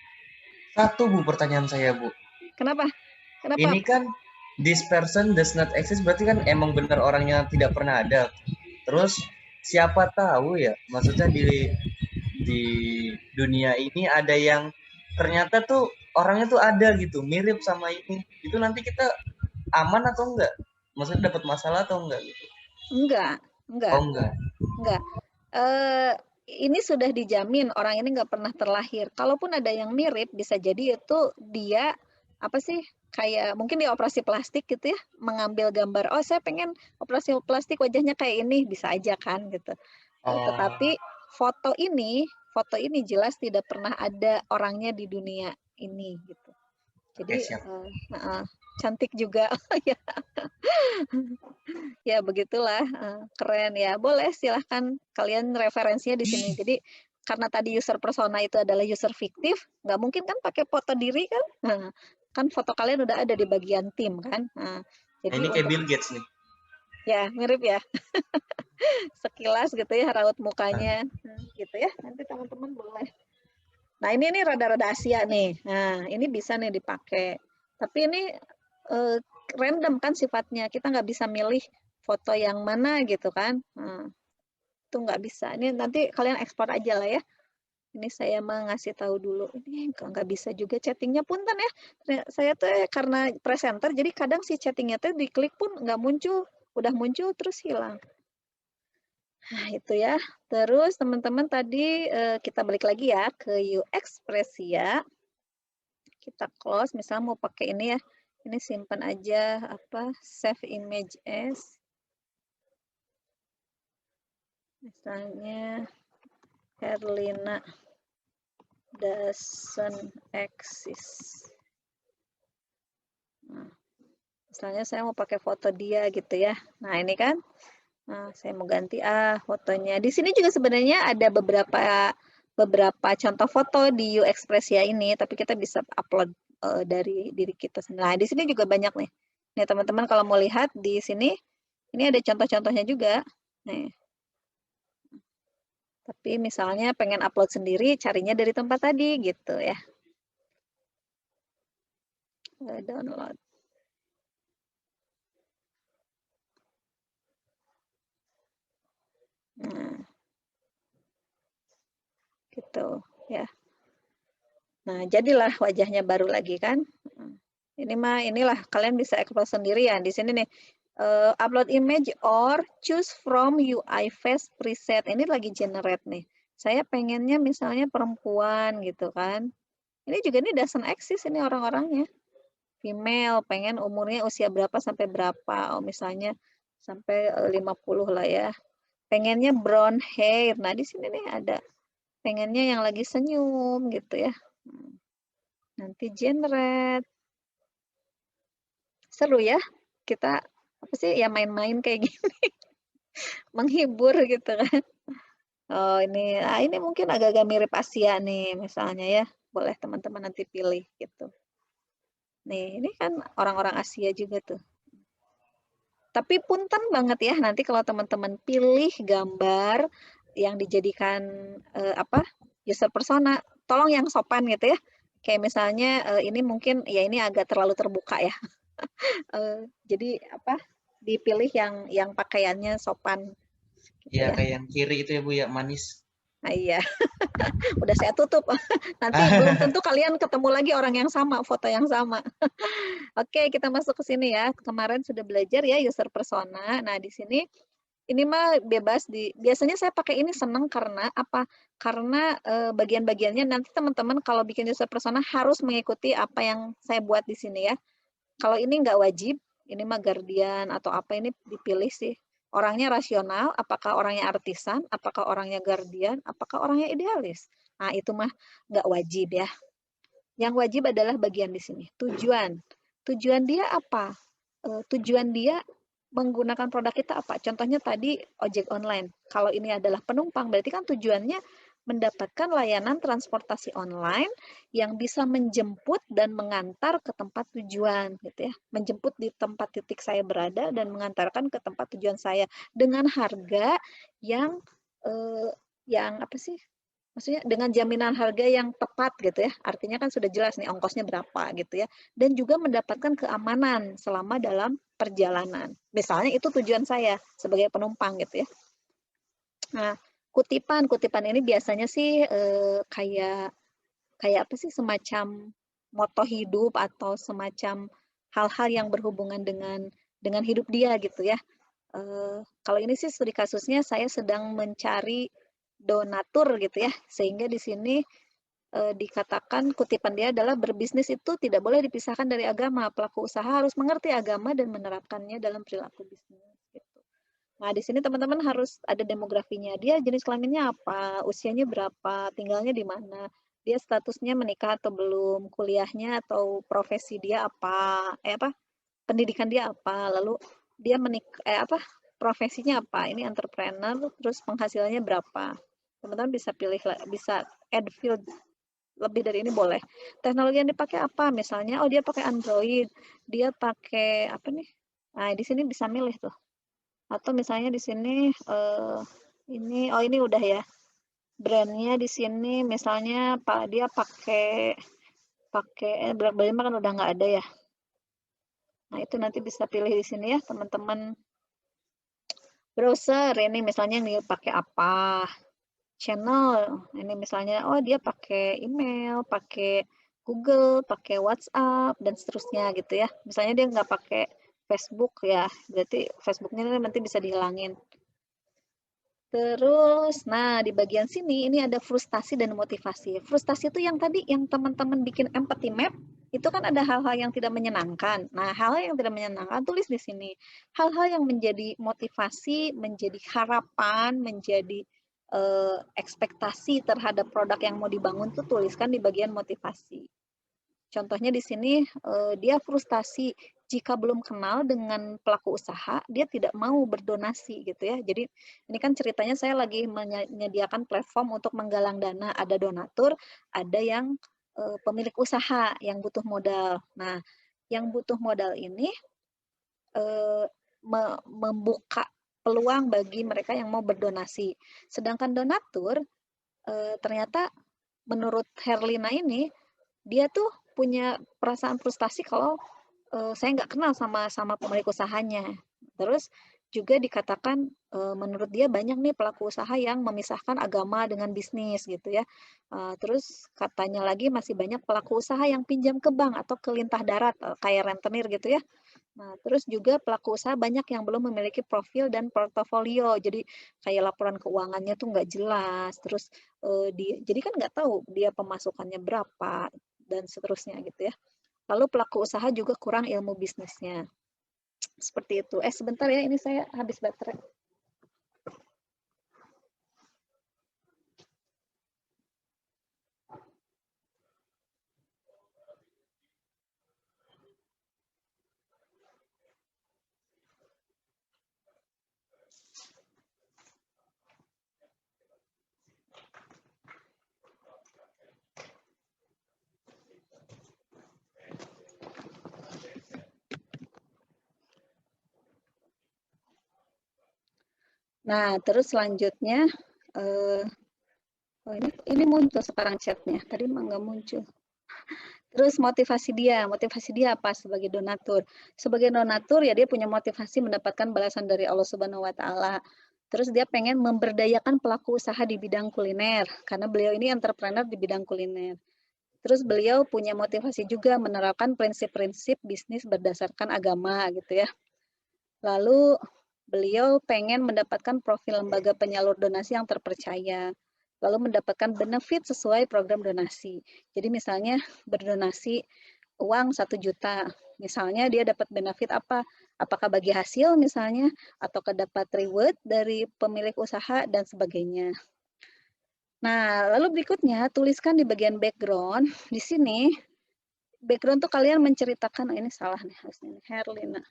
[SPEAKER 7] Satu Bu pertanyaan saya Bu.
[SPEAKER 1] Kenapa? Kenapa?
[SPEAKER 7] Ini kan this person does not exist berarti kan emang benar orangnya tidak pernah ada. Terus siapa tahu ya, maksudnya di dunia ini ada yang ternyata tuh orangnya tuh ada gitu, mirip sama ini. Itu nanti kita aman atau enggak? Maksudnya dapat masalah atau enggak gitu?
[SPEAKER 1] Enggak.
[SPEAKER 7] Oh enggak.
[SPEAKER 1] Enggak. Ini sudah dijamin orang ini nggak pernah terlahir. Kalaupun ada yang mirip, bisa jadi itu dia apa sih, kayak mungkin dia operasi plastik gitu ya, mengambil gambar. Oh saya pengen operasi plastik wajahnya kayak ini, bisa aja kan gitu. Tetapi foto ini jelas tidak pernah ada orangnya di dunia ini gitu. Jadi cantik juga. Ya begitulah, keren ya. Boleh silahkan kalian referensinya di sini. Jadi karena tadi user persona itu adalah user fiktif, nggak mungkin kan pakai foto diri kan? Kan foto kalian udah ada di bagian tim kan? Jadi
[SPEAKER 7] ini kayak Bill Gates nih.
[SPEAKER 1] Ya mirip ya. Sekilas gitu ya raut mukanya, gitu ya. Nanti teman-teman boleh. Nah ini rada-rada Asia nih. Nah ini bisa nih dipakai. Tapi ini random kan sifatnya, kita nggak bisa milih foto yang mana gitu kan. Itu nggak bisa. Ini nanti kalian ekspor aja lah ya. Ini saya mau ngasih tahu dulu. Ini nggak bisa juga chattingnya punten ya. Saya tuh karena presenter, jadi kadang si chattingnya tuh diklik pun nggak muncul. Udah muncul terus hilang. Nah itu ya. Terus teman-teman tadi kita balik lagi ya ke UX Presia. Kita close, misalnya mau pakai ini ya. Ini simpan aja apa save image as. Misalnya Herlina doesn't exist. Nah, misalnya saya mau pakai foto dia gitu ya. Nah ini kan, saya mau ganti fotonya. Di sini juga sebenarnya ada beberapa contoh foto di UX Presia ini, tapi kita bisa upload dari diri kita sendiri. Nah di sini juga banyak nih. Nih teman-teman kalau mau lihat di sini, ini ada contoh-contohnya juga. Nih. Tapi misalnya pengen upload sendiri, carinya dari tempat tadi gitu ya. Download. Nah, gitu ya. Nah, jadilah wajahnya baru lagi kan. Inilah kalian bisa explore sendiri ya. Di sini nih, upload image or choose from UI face preset. Ini lagi generate nih. Saya pengennya misalnya perempuan gitu kan. Ini juga ini doesn't exist ini orang-orangnya. Female, pengen umurnya usia berapa sampai berapa. Oh misalnya sampai 50 lah ya. Pengennya brown hair. Nah di sini nih ada. Pengennya yang lagi senyum gitu ya. Nanti generate. Seru ya. Kita apa sih ya main-main kayak gini. Menghibur gitu kan. Oh ini mungkin agak-agak mirip Asia nih misalnya ya. Boleh teman-teman nanti pilih gitu. Nih ini kan orang-orang Asia juga tuh. Tapi punten banget ya nanti kalau teman-teman pilih gambar yang dijadikan user persona, tolong yang sopan gitu ya. Kayak misalnya ini mungkin ya ini agak terlalu terbuka ya. Jadi dipilih yang pakaiannya sopan.
[SPEAKER 7] Gitu ya, kayak yang kiri itu ya Bu ya, manis.
[SPEAKER 1] Nah iya, udah saya tutup. Nanti belum tentu kalian ketemu lagi orang yang sama, foto yang sama. Oke, kita masuk ke sini ya. Kemarin sudah belajar ya user persona. Nah di sini ini mah bebas biasanya saya pakai ini seneng karena apa? Karena bagian-bagiannya nanti teman-teman kalau bikin user persona harus mengikuti apa yang saya buat di sini ya. kalau ini nggak wajib, ini mah Guardian atau apa ini dipilih sih. Orangnya rasional, apakah orangnya artisan, apakah orangnya Guardian, apakah orangnya idealis. Nah, itu mah nggak wajib ya. Yang wajib adalah bagian di sini, tujuan. Tujuan dia apa? Tujuan dia menggunakan produk kita apa? Contohnya tadi ojek online. Kalau ini adalah penumpang, berarti kan tujuannya mendapatkan layanan transportasi online yang bisa menjemput dan mengantar ke tempat tujuan, gitu ya. Menjemput di tempat titik saya berada dan mengantarkan ke tempat tujuan saya dengan harga yang apa sih? Maksudnya dengan jaminan harga yang tepat gitu ya. Artinya kan sudah jelas nih ongkosnya berapa gitu ya. Dan juga mendapatkan keamanan selama dalam perjalanan. Misalnya itu tujuan saya sebagai penumpang gitu ya. Nah, kutipan ini biasanya sih kayak apa sih, semacam moto hidup atau semacam hal-hal yang berhubungan dengan hidup dia gitu ya. Kalau ini sih studi kasusnya saya sedang mencari donatur gitu ya, sehingga di sini dikatakan kutipan dia adalah berbisnis itu tidak boleh dipisahkan dari agama. Pelaku usaha harus mengerti agama dan menerapkannya dalam perilaku bisnis. Gitu. Nah, di sini teman-teman harus ada demografinya. Dia jenis kelaminnya apa, usianya berapa, tinggalnya di mana, dia statusnya menikah atau belum, kuliahnya atau profesi dia apa, pendidikan dia apa, lalu dia profesinya apa, ini entrepreneur, terus penghasilannya berapa. Teman-teman bisa pilih, bisa add field lebih dari ini boleh. Teknologi yang dipakai apa? Misalnya, dia pakai Android, dia pakai apa nih? Nah, di sini bisa milih tuh. Atau misalnya di sini ini udah ya. Brandnya di sini misalnya dia pakai BlackBerry kan udah nggak ada ya. Nah, itu nanti bisa pilih di sini ya, teman-teman. Browser ini misalnya nih pakai apa? Channel ini misalnya dia pakai email, pakai Google, pakai WhatsApp dan seterusnya gitu ya. Misalnya dia nggak pakai Facebook ya, berarti Facebooknya nanti bisa dihilangin. Terus, nah di bagian sini ini ada frustasi dan motivasi. Frustasi itu yang tadi yang teman-teman bikin empathy map, itu kan ada hal-hal yang tidak menyenangkan. Nah, hal-hal yang tidak menyenangkan tulis di sini. Hal-hal yang menjadi motivasi, menjadi harapan, menjadi ekspektasi terhadap produk yang mau dibangun tuh tuliskan di bagian motivasi. Contohnya di sini dia frustasi jika belum kenal dengan pelaku usaha, dia tidak mau berdonasi gitu ya. Jadi ini kan ceritanya saya lagi menyediakan platform untuk menggalang dana, ada donatur, ada yang pemilik usaha yang butuh modal. Nah, yang butuh modal ini membuka peluang bagi mereka yang mau berdonasi. Sedangkan donatur ternyata menurut Herlina ini dia tuh punya perasaan frustasi kalau saya nggak kenal sama pemilik usahanya. Terus juga dikatakan menurut dia banyak nih pelaku usaha yang memisahkan agama dengan bisnis gitu ya. Terus katanya lagi masih banyak pelaku usaha yang pinjam ke bank atau ke lintah darat kayak rentenir gitu ya. Nah, terus juga pelaku usaha banyak yang belum memiliki profil dan portofolio. Jadi kayak laporan keuangannya tuh nggak jelas. Terus jadi kan nggak tahu dia pemasukannya berapa dan seterusnya gitu ya. Lalu pelaku usaha juga kurang ilmu bisnisnya. Seperti itu. Sebentar ya, ini saya habis baterai. Nah, terus selanjutnya, ini muncul sekarang chatnya. Tadi mah nggak muncul. Terus motivasi dia apa sebagai donatur? Sebagai donatur ya dia punya motivasi mendapatkan balasan dari Allah Subhanahu Wa Taala. Terus dia pengen memberdayakan pelaku usaha di bidang kuliner karena beliau ini entrepreneur di bidang kuliner. Terus beliau punya motivasi juga menerapkan prinsip-prinsip bisnis berdasarkan agama gitu ya. Lalu beliau pengen mendapatkan profil lembaga penyalur donasi yang terpercaya, lalu mendapatkan benefit sesuai program donasi. Jadi misalnya berdonasi uang 1 juta. Misalnya dia dapat benefit apa? Apakah bagi hasil misalnya, ataukah dapat reward dari pemilik usaha dan sebagainya. Nah, lalu berikutnya tuliskan di bagian background. Di sini background tuh kalian menceritakan, ini salah nih harusnya, Herlina.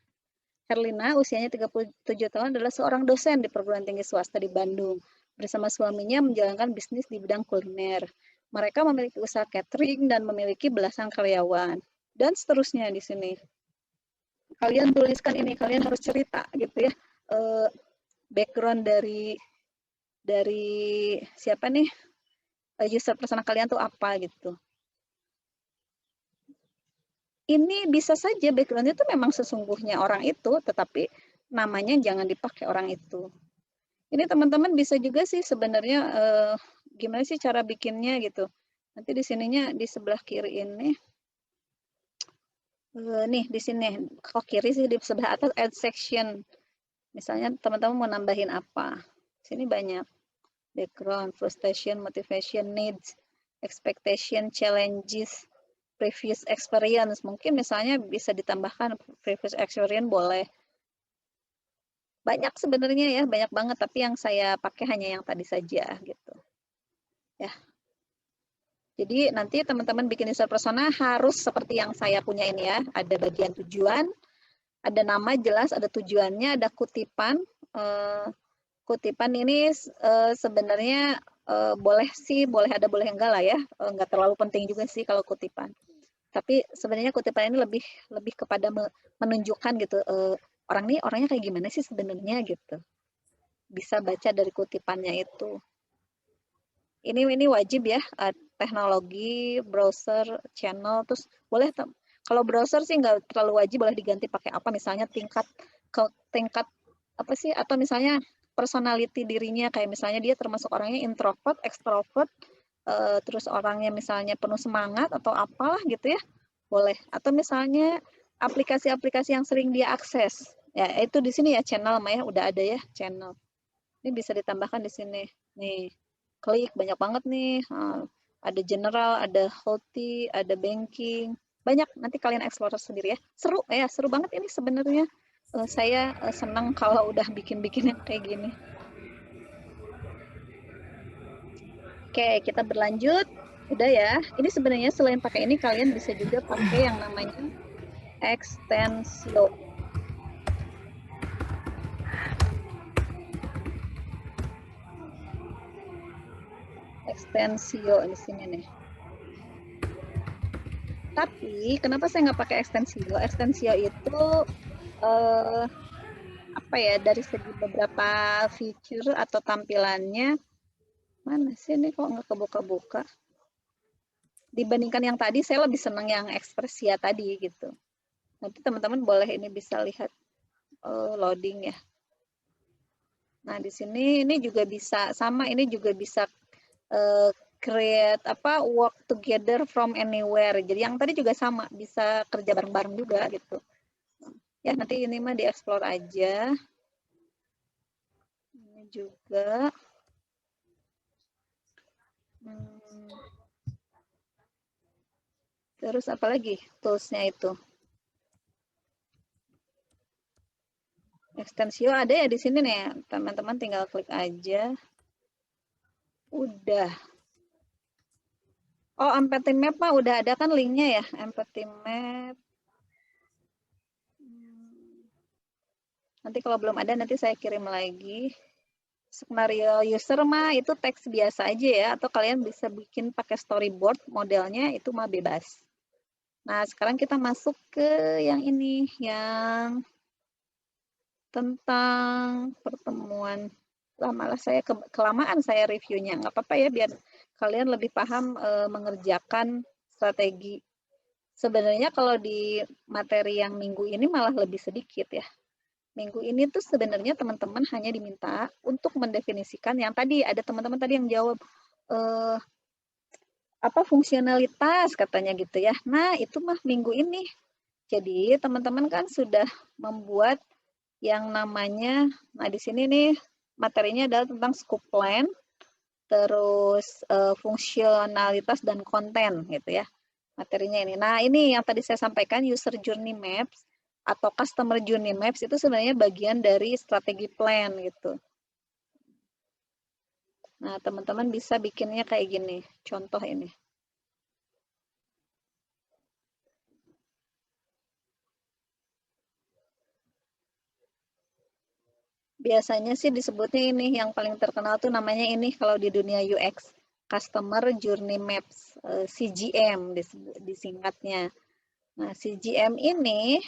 [SPEAKER 1] Herlina usianya 37 tahun adalah seorang dosen di perguruan tinggi swasta di Bandung. Bersama suaminya menjalankan bisnis di bidang kuliner. Mereka memiliki usaha catering dan memiliki belasan karyawan. Dan seterusnya di sini. Kalian tuliskan ini, kalian harus cerita gitu ya. Background dari siapa nih? User persona kalian tuh apa gitu. Ini bisa saja background-nya itu memang sesungguhnya orang itu, tetapi namanya jangan dipakai orang itu. Ini teman-teman bisa juga sih sebenarnya gimana sih cara bikinnya gitu. Nanti di sininya di sebelah kiri ini, nih di sini, kok kiri sih di sebelah atas add section. Misalnya teman-teman mau nambahin apa? Sini banyak. Background, frustration, motivation, needs, expectation, challenges, previous experience. Mungkin misalnya bisa ditambahkan previous experience boleh. Banyak sebenarnya ya, banyak banget. Tapi yang saya pakai hanya yang tadi saja gitu. Ya. Jadi nanti teman-teman bikin user persona harus seperti yang saya punya ini ya. Ada bagian tujuan, ada nama jelas, ada tujuannya, ada kutipan. Kutipan ini sebenarnya boleh sih, boleh ada, boleh enggak lah ya. Enggak terlalu penting juga sih kalau kutipan. Tapi sebenarnya kutipan ini lebih kepada menunjukkan gitu, orang ini orangnya kayak gimana sih sebenarnya gitu. Bisa baca dari kutipannya itu. Ini wajib ya, teknologi, browser, channel, terus boleh kalau browser sih nggak terlalu wajib, boleh diganti pakai apa, misalnya tingkat apa sih, atau misalnya personality dirinya, kayak misalnya dia termasuk orangnya introvert, extrovert, terus orangnya misalnya penuh semangat atau apalah gitu ya, boleh. Atau misalnya aplikasi-aplikasi yang sering dia akses, ya itu di sini ya channel Maya udah ada ya channel. Ini bisa ditambahkan di sini. Nih, klik banyak banget nih. Ada general, ada healthy, ada banking, banyak. Nanti kalian explore sendiri ya. Seru ya, seru banget ini sebenarnya. Saya senang kalau udah bikin-bikin yang kayak gini. Oke, kita berlanjut. Udah ya. Ini sebenarnya selain pakai ini, kalian bisa juga pakai yang namanya extensio. Extensio di sini nih. Tapi kenapa saya nggak pakai extensio? Extensio itu apa ya, dari segi beberapa feature atau tampilannya, mana sih ini kok nggak kebuka-buka? Dibandingkan yang tadi, saya lebih senang yang Expressia tadi gitu. Nanti teman-teman boleh ini bisa lihat loading ya. Nah di sini ini juga bisa sama, ini juga bisa create apa, work together from anywhere. Jadi yang tadi juga sama, bisa kerja bareng-bareng juga gitu. Ya nanti ini mah dieksplor aja. Ini juga. Terus apa lagi toolsnya itu? Extensio ada ya di sini nih, teman-teman tinggal klik aja. Udah. Oh, empathy map mah udah ada kan linknya ya, empathy map. Nanti kalau belum ada nanti saya kirim lagi. Skenario user mah itu teks biasa aja ya, atau kalian bisa bikin pakai storyboard, modelnya itu mah bebas. Nah, sekarang kita masuk ke yang ini, yang tentang pertemuan. Lah malah saya kelamaan saya reviewnya, nggak apa-apa ya, biar kalian lebih paham mengerjakan strategi. Sebenarnya kalau di materi yang minggu ini malah lebih sedikit ya. Minggu ini tuh sebenarnya teman-teman hanya diminta untuk mendefinisikan yang tadi, ada teman-teman tadi yang jawab apa fungsionalitas katanya gitu ya. Nah, itu mah minggu ini. Jadi, teman-teman kan sudah membuat yang namanya, nah di sini nih materinya adalah tentang scope plan, terus fungsionalitas dan konten gitu ya. materinya ini. Nah, ini yang tadi saya sampaikan, user journey maps atau customer journey maps itu sebenarnya bagian dari strategi plan gitu. Nah, teman-teman bisa bikinnya kayak gini, contoh ini. Biasanya sih disebutnya ini, yang paling terkenal tuh namanya ini kalau di dunia UX, Customer Journey Maps, CGM disingkatnya. Nah, CGM ini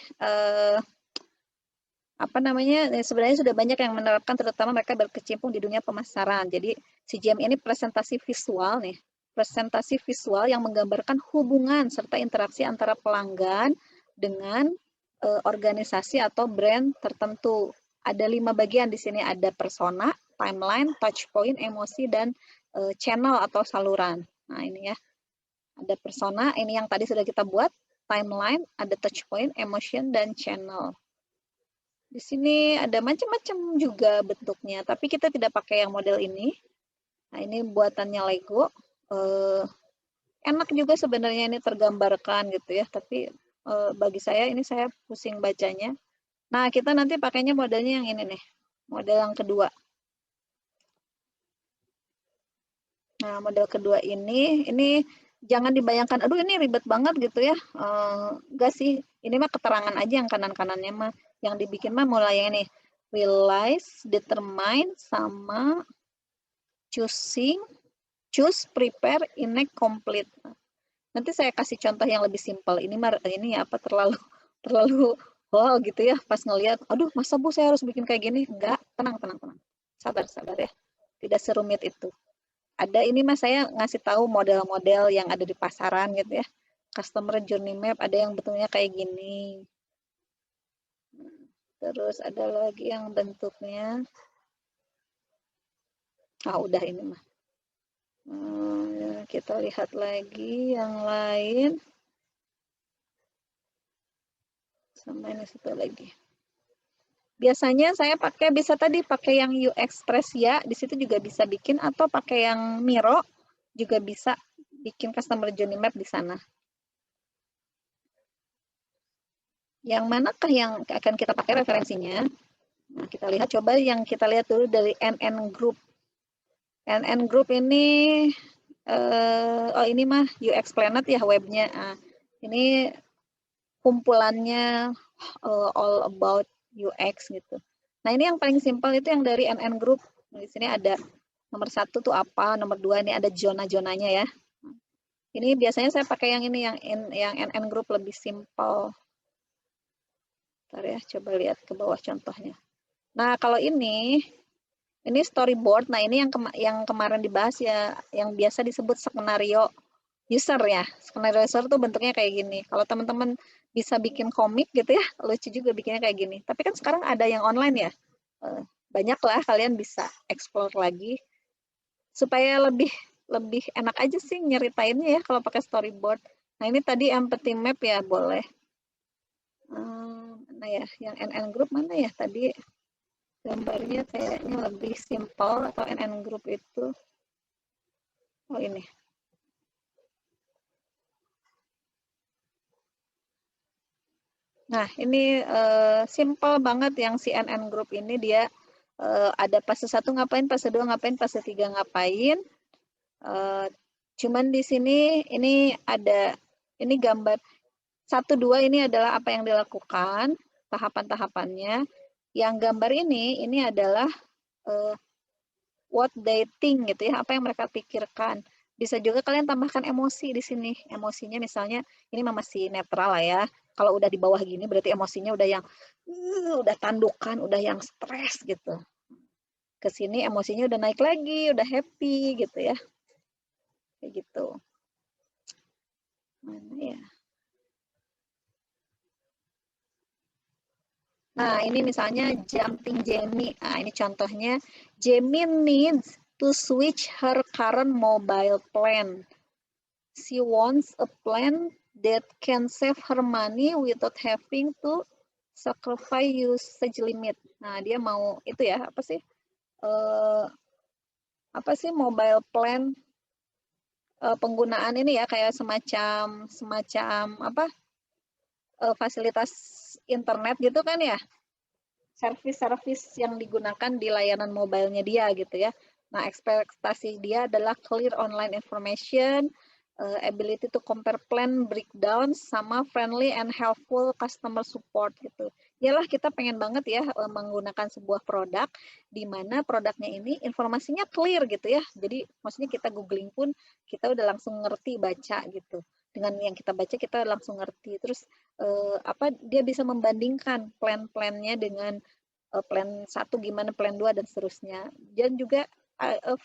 [SPEAKER 1] apa namanya, sebenarnya sudah banyak yang menerapkan, terutama mereka berkecimpung di dunia pemasaran. Jadi CGM ini presentasi visual nih, presentasi visual yang menggambarkan hubungan serta interaksi antara pelanggan dengan organisasi atau brand tertentu. Ada 5 bagian di sini, ada persona, timeline, touch point, emosi, dan channel atau saluran. Nah, ini ya. Ada persona, ini yang tadi sudah kita buat, timeline, ada touch point, emotion, dan channel. Di sini ada macam-macam juga bentuknya, tapi kita tidak pakai yang model ini. Nah, ini buatannya Lego. Enak juga sebenarnya ini tergambarkan gitu ya, tapi bagi saya ini saya pusing bacanya. Nah, kita nanti pakainya modelnya yang ini nih, model yang kedua. Nah, model kedua ini jangan dibayangkan, aduh ini ribet banget gitu ya. Enggak sih, ini mah keterangan aja yang kanan-kanannya mah. Yang dibikin mah mulai ini, realize, determine, sama choosing, choose, prepare, enact, complete. Nanti saya kasih contoh yang lebih simpel. Ini apa terlalu wow gitu ya, pas ngelihat, aduh masa Bu saya harus bikin kayak gini? Enggak, tenang. Sabar ya. Tidak serumit itu. Ada ini mas, saya ngasih tahu model-model yang ada di pasaran gitu ya. Customer journey map ada yang bentuknya kayak gini. Terus ada lagi yang bentuknya, udah ini mah. Kita lihat lagi yang lain. Sama ini satu lagi. Biasanya saya bisa pakai yang UX Press ya, di situ juga bisa bikin, atau pakai yang Miro juga bisa bikin customer journey map di sana. Yang manakah yang akan kita pakai referensinya? Nah, kita lihat, coba yang kita lihat dulu dari NN Group. NN Group ini, ini mah UX Planet ya webnya. Nah, ini kumpulannya all about UX gitu. Nah, ini yang paling simpel itu yang dari NN Group. Di sini ada nomor 1 tuh apa, nomor 2 ini ada zona-zonanya ya. Ini biasanya saya pakai yang ini, yang NN Group lebih simpel. Bentar ya, coba lihat ke bawah contohnya. Nah, kalau ini storyboard. Nah, ini yang kemarin dibahas ya, yang biasa disebut skenario user ya. Skenario user tuh bentuknya kayak gini. Kalau teman-teman bisa bikin komik gitu ya, lucu juga bikinnya kayak gini. Tapi kan sekarang ada yang online ya. Banyaklah kalian bisa explore lagi supaya lebih enak aja sih nyeritainnya ya kalau pakai storyboard. Nah, ini tadi empathy map ya, boleh. Mana ya, yang NN Group mana ya tadi gambarnya kayaknya lebih simpel, atau NN Group itu. Oh, ini. Nah, ini simple banget yang si NN Group ini, dia ada fase 1 ngapain, fase 2 ngapain, fase 3 ngapain. Cuman di sini ini ada, ini gambar 1, 2 ini adalah apa yang dilakukan, tahapan-tahapannya. Yang gambar ini adalah what they think gitu ya, apa yang mereka pikirkan. Bisa juga kalian tambahkan emosi di sini. Emosinya misalnya ini masih netral lah ya. Kalau udah di bawah gini berarti emosinya udah yang udah tandukan, udah yang stres gitu. Ke sini emosinya udah naik lagi, udah happy gitu ya. Kayak gitu. Mana ya? Nah, ini misalnya jumping Jamie. Nah, ini contohnya. Jamie needs to switch her current mobile plan. She wants a plan that can save her money without having to sacrifice usage limit. Nah, dia mau itu ya, apa sih mobile plan penggunaan ini ya, kayak semacam apa, fasilitas internet gitu kan ya, service yang digunakan di layanan mobile-nya dia gitu ya. Nah, ekspektasi dia adalah clear online information, ability to compare plan breakdown, sama friendly and helpful customer support gitu. Yalah, kita pengen banget ya menggunakan sebuah produk di mana produknya ini informasinya clear gitu ya. Jadi maksudnya kita googling pun kita udah langsung ngerti baca gitu. Dengan yang kita baca kita langsung ngerti. Terus apa, dia bisa membandingkan plan-plannya dengan plan 1 gimana, plan 2 dan seterusnya. Dan juga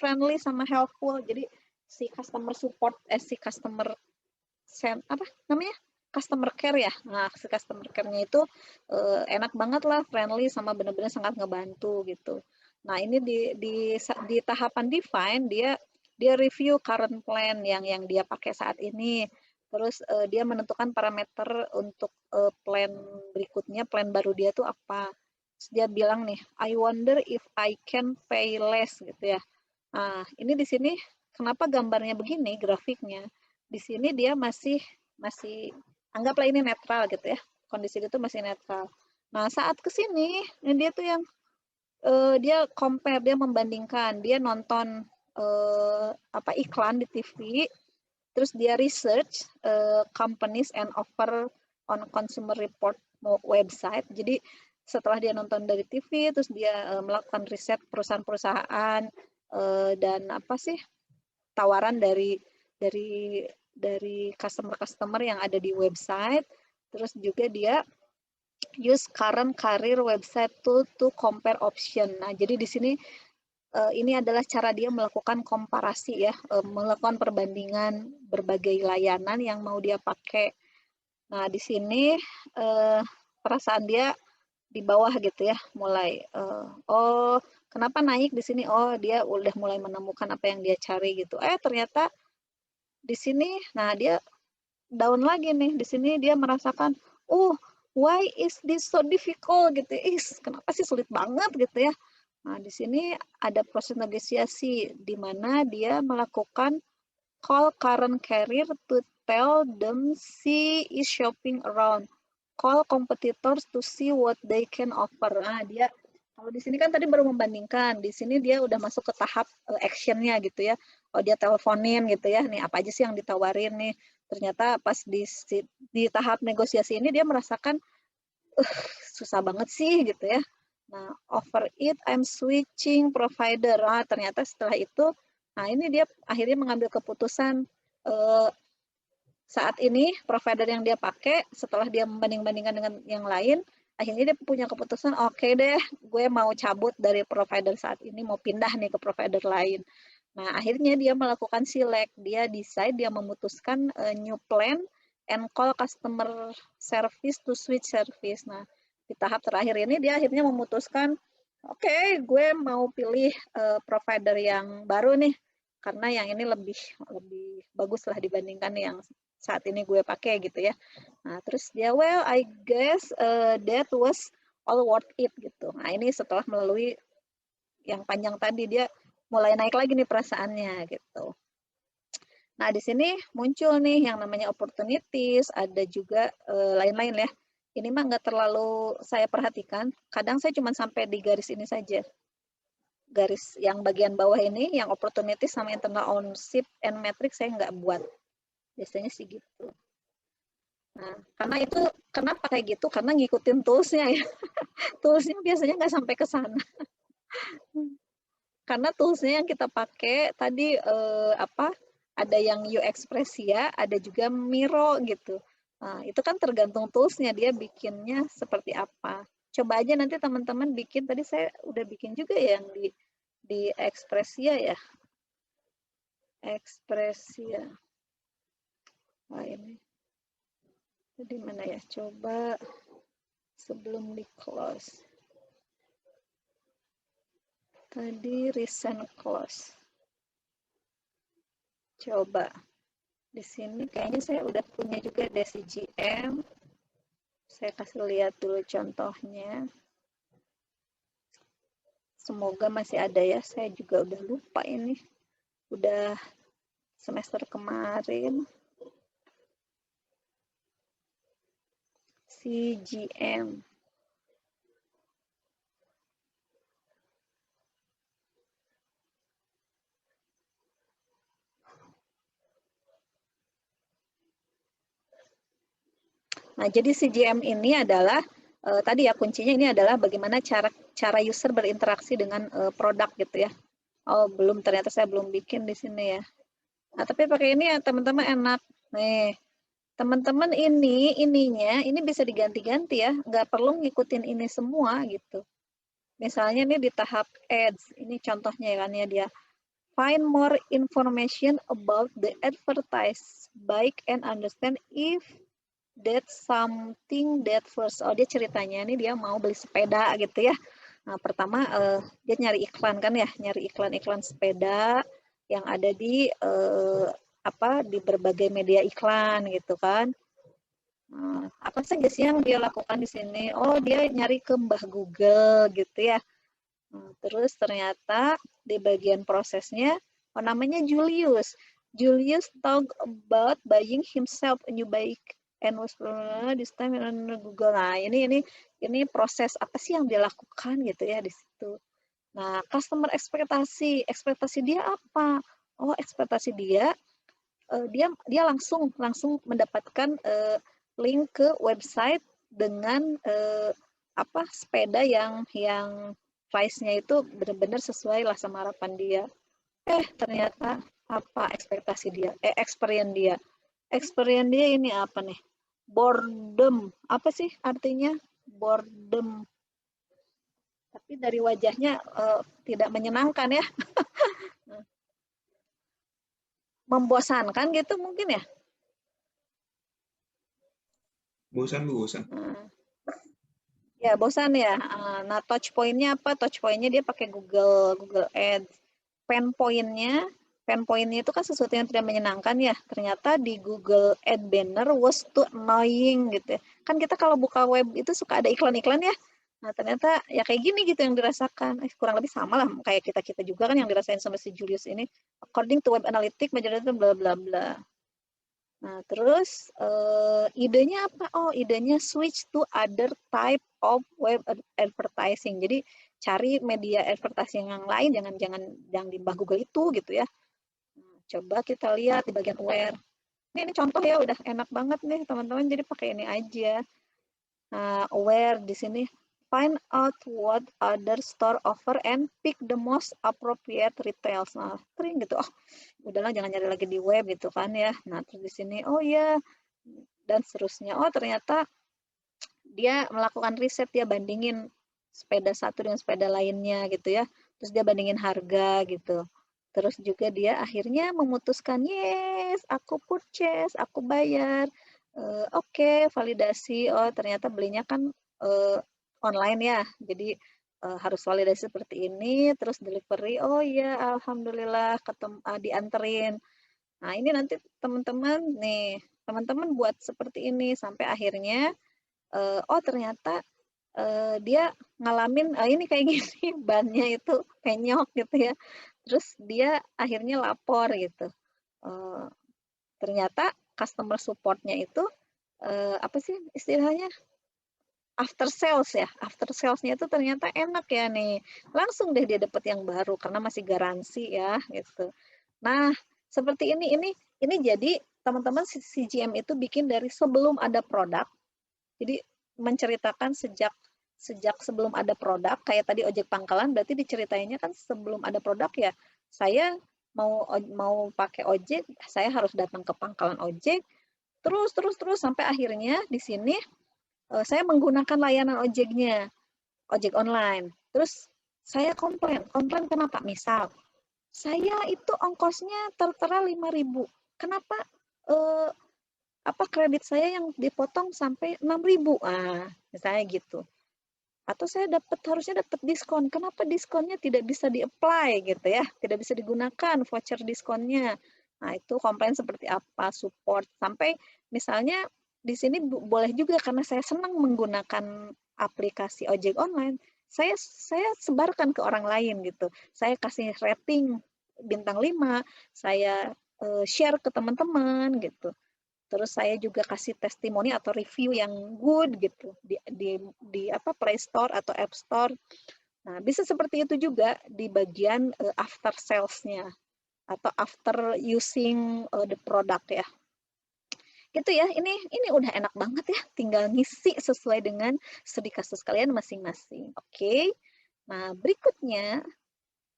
[SPEAKER 1] friendly sama helpful. Jadi si customer support, si customer apa namanya, customer care ya. Nah, si customer care-nya itu enak banget lah, friendly sama benar-benar sangat ngebantu gitu. Nah, ini di tahapan define dia review current plan yang dia pakai saat ini. Terus dia menentukan parameter untuk plan berikutnya, plan baru dia tuh apa. Terus dia bilang nih, I wonder if I can pay less gitu ya. Nah, ini di sini kenapa gambarnya begini grafiknya? Di sini dia masih anggaplah ini netral gitu ya. Kondisi itu masih netral. Nah, saat ke sini ini dia tuh yang dia compare, dia membandingkan, dia nonton apa iklan di TV, terus dia research companies and offer on consumer report website. Jadi setelah dia nonton dari TV, terus dia melakukan riset perusahaan-perusahaan dan apa sih tawaran dari customer yang ada di website. Terus juga dia use current career website to compare option. Nah, jadi di sini ini adalah cara dia melakukan komparasi ya, melakukan perbandingan berbagai layanan yang mau dia pakai. Nah, di sini perasaan dia di bawah gitu ya, mulai oh kenapa naik di sini? Oh, dia udah mulai menemukan apa yang dia cari gitu. Ternyata di sini, nah dia down lagi nih. Di sini dia merasakan, why is this so difficult gitu? Kenapa sih sulit banget gitu ya? Nah, di sini ada proses negosiasi di mana dia melakukan call current carrier to tell them she is shopping around. Call competitors to see what they can offer. Nah, dia kalau di sini kan tadi baru membandingkan, di sini dia udah masuk ke tahap actionnya gitu ya. Oh, dia teleponin gitu ya, nih apa aja sih yang ditawarin nih. Ternyata pas di tahap negosiasi ini dia merasakan susah banget sih gitu ya. Nah, over it I'm switching provider. Nah, ternyata setelah itu, nah ini dia akhirnya mengambil keputusan saat ini provider yang dia pakai, setelah dia membanding-bandingkan dengan yang lain, akhirnya dia punya keputusan, oke deh, gue mau cabut dari provider saat ini, mau pindah nih ke provider lain. Nah, akhirnya dia melakukan select, dia decide, dia memutuskan new plan and call customer service to switch service. Nah, di tahap terakhir ini dia akhirnya memutuskan, oke, gue mau pilih provider yang baru nih, karena yang ini lebih bagus lah dibandingkan yang saat ini gue pakai gitu ya. Nah, terus dia, well, I guess that was all worth it gitu. Nah, ini setelah melalui yang panjang tadi, dia mulai naik lagi nih perasaannya gitu. Nah, di sini muncul nih yang namanya opportunities, ada juga lain-lain ya. Ini mah nggak terlalu saya perhatikan. Kadang saya cuma sampai di garis ini saja. Garis yang bagian bawah ini, yang opportunities sama internal ownership and metrics saya nggak buat. Biasanya sih gitu. Nah, karena itu, kenapa kayak gitu? Karena ngikutin tools-nya ya. Tools-nya biasanya nggak sampai ke sana. Karena tools-nya yang kita pakai tadi ada yang UX Precia, ada juga Miro gitu. Nah, itu kan tergantung tools-nya, dia bikinnya seperti apa. Coba aja nanti teman-teman bikin, tadi saya udah bikin juga yang di Expressia ya. Expressia. Wah, ini. Di mana ya? Coba sebelum di close. Tadi recent close. Coba. Di sini kayaknya saya udah punya juga DCGM. Saya kasih lihat dulu contohnya. Semoga masih ada ya. Saya juga udah lupa ini. Udah semester kemarin. CGM. Nah, jadi CGM ini adalah tadi ya kuncinya ini adalah bagaimana cara user berinteraksi dengan produk gitu ya. Oh, belum, ternyata saya belum bikin di sini ya. Nah, tapi pakai ini ya teman-teman enak. Nih, teman-teman ininya ini bisa diganti-ganti ya, nggak perlu ngikutin ini semua gitu. Misalnya ini di tahap ads, ini contohnya kan ya dia. Find more information about the advertise, buy and understand if that's something that first. Oh, dia ceritanya ini dia mau beli sepeda gitu ya. Nah, pertama dia nyari iklan kan ya, nyari iklan-iklan sepeda yang ada di di berbagai media iklan gitu kan. Nah, apa saja sih yang dia lakukan di sini? Oh, dia nyari ke Mbah Google gitu ya. Terus ternyata di bagian prosesnya, namanya Julius. Julius talk about buying himself a new bike and was this time on Google. Nah, ini proses apa sih yang dia lakukan gitu ya di situ. Nah, customer ekspektasi dia apa? Oh, ekspektasi dia dia langsung mendapatkan link ke website dengan sepeda yang price-nya itu benar-benar sesuai lah sama harapan dia. Ternyata apa ekspektasi dia? Experience dia ini apa nih? Boredom. Apa sih artinya boredom? Tapi dari wajahnya tidak menyenangkan ya. Membosankan gitu mungkin ya?
[SPEAKER 3] Bosan.
[SPEAKER 1] Ya, bosan ya. Nah, touch point-nya apa? Touch point-nya dia pakai Google Ads. Pain point-nya itu kan sesuatu yang tidak menyenangkan ya. Ternyata di Google Ad banner was too annoying gitu ya. Kan kita kalau buka web itu suka ada iklan-iklan ya. Nah, ternyata ya kayak gini gitu yang dirasakan. Kurang lebih sama lah kayak kita juga kan yang dirasain sama si Julius ini. According to Web Analytics, majority bla bla bla. Nah, terus idenya apa? Oh, idenya switch to other type of web advertising. Jadi cari media advertising yang lain, jangan yang di bawah Google itu gitu ya. Nah, coba kita lihat di bagian aware. Ini contoh ya, udah enak banget nih teman-teman. Jadi pakai ini aja. Nah, aware di sini. Find out what other store offer and pick the most appropriate retails. Nah, sering gitu. Oh, udahlah jangan nyari lagi di web gitu kan ya. Nah, terus di sini oh ya dan seterusnya. Oh, ternyata dia melakukan riset, dia bandingin sepeda satu dengan sepeda lainnya gitu ya. Terus dia bandingin harga gitu. Terus juga dia akhirnya memutuskan, yes, aku purchase, aku bayar. Oke, validasi. Oh, ternyata belinya kan online ya, jadi harus validasi seperti ini, terus delivery, oh iya alhamdulillah dianterin. Nah, ini nanti teman-teman buat seperti ini sampai akhirnya oh ternyata dia ngalamin ini kayak gini, bannya itu penyok gitu ya. Terus dia akhirnya lapor gitu. Ternyata customer support-nya itu apa sih istilahnya? After sales ya, after salesnya itu ternyata enak ya nih, langsung deh dia dapat yang baru karena masih garansi ya gitu. Nah seperti ini jadi teman-teman CGM itu bikin dari sebelum ada produk, jadi menceritakan sejak sebelum ada produk, kayak tadi ojek pangkalan berarti diceritainnya kan sebelum ada produk ya, saya mau pakai ojek, saya harus datang ke pangkalan ojek, terus sampai akhirnya di sini saya menggunakan layanan ojeknya, ojek online. Terus saya komplain kenapa? Misal, saya itu ongkosnya tertera 5.000. Kenapa kredit saya yang dipotong sampai 6.000? Misalnya gitu. Atau saya harusnya dapat diskon. Kenapa diskonnya tidak bisa di-apply gitu ya? Tidak bisa digunakan voucher diskonnya. Nah, itu komplain seperti apa, support. Sampai misalnya di sini boleh juga karena saya senang menggunakan aplikasi ojek online, saya sebarkan ke orang lain gitu. Saya kasih rating bintang 5, saya share ke teman-teman gitu. Terus saya juga kasih testimoni atau review yang good gitu di Play Store atau App Store. Nah, bisa seperti itu juga di bagian after sales-nya atau after using the product ya. Gitu ya, ini udah enak banget ya, tinggal ngisi sesuai dengan studi kasus kalian masing-masing. Oke. Nah, berikutnya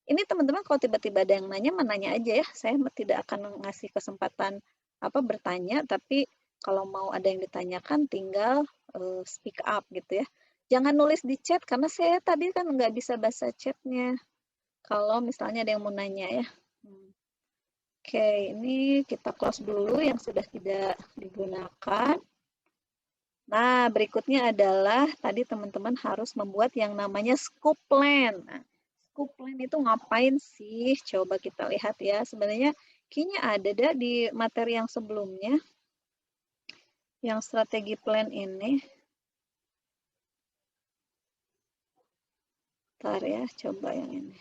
[SPEAKER 1] ini teman-teman kalau tiba-tiba ada yang nanya, menanya aja ya. Saya tidak akan ngasih kesempatan bertanya, tapi kalau mau ada yang ditanyakan tinggal speak up gitu ya. Jangan nulis di chat karena saya tadi kan nggak bisa baca chatnya. Kalau misalnya ada yang mau nanya ya. Oke, ini kita close dulu yang sudah tidak digunakan. Nah, berikutnya adalah tadi teman-teman harus membuat yang namanya scope plan. Nah, scope plan itu ngapain sih? Coba kita lihat ya. Sebenarnya kayaknya ada dah di materi yang sebelumnya. Yang strategi plan ini. Bentar ya, coba yang ini.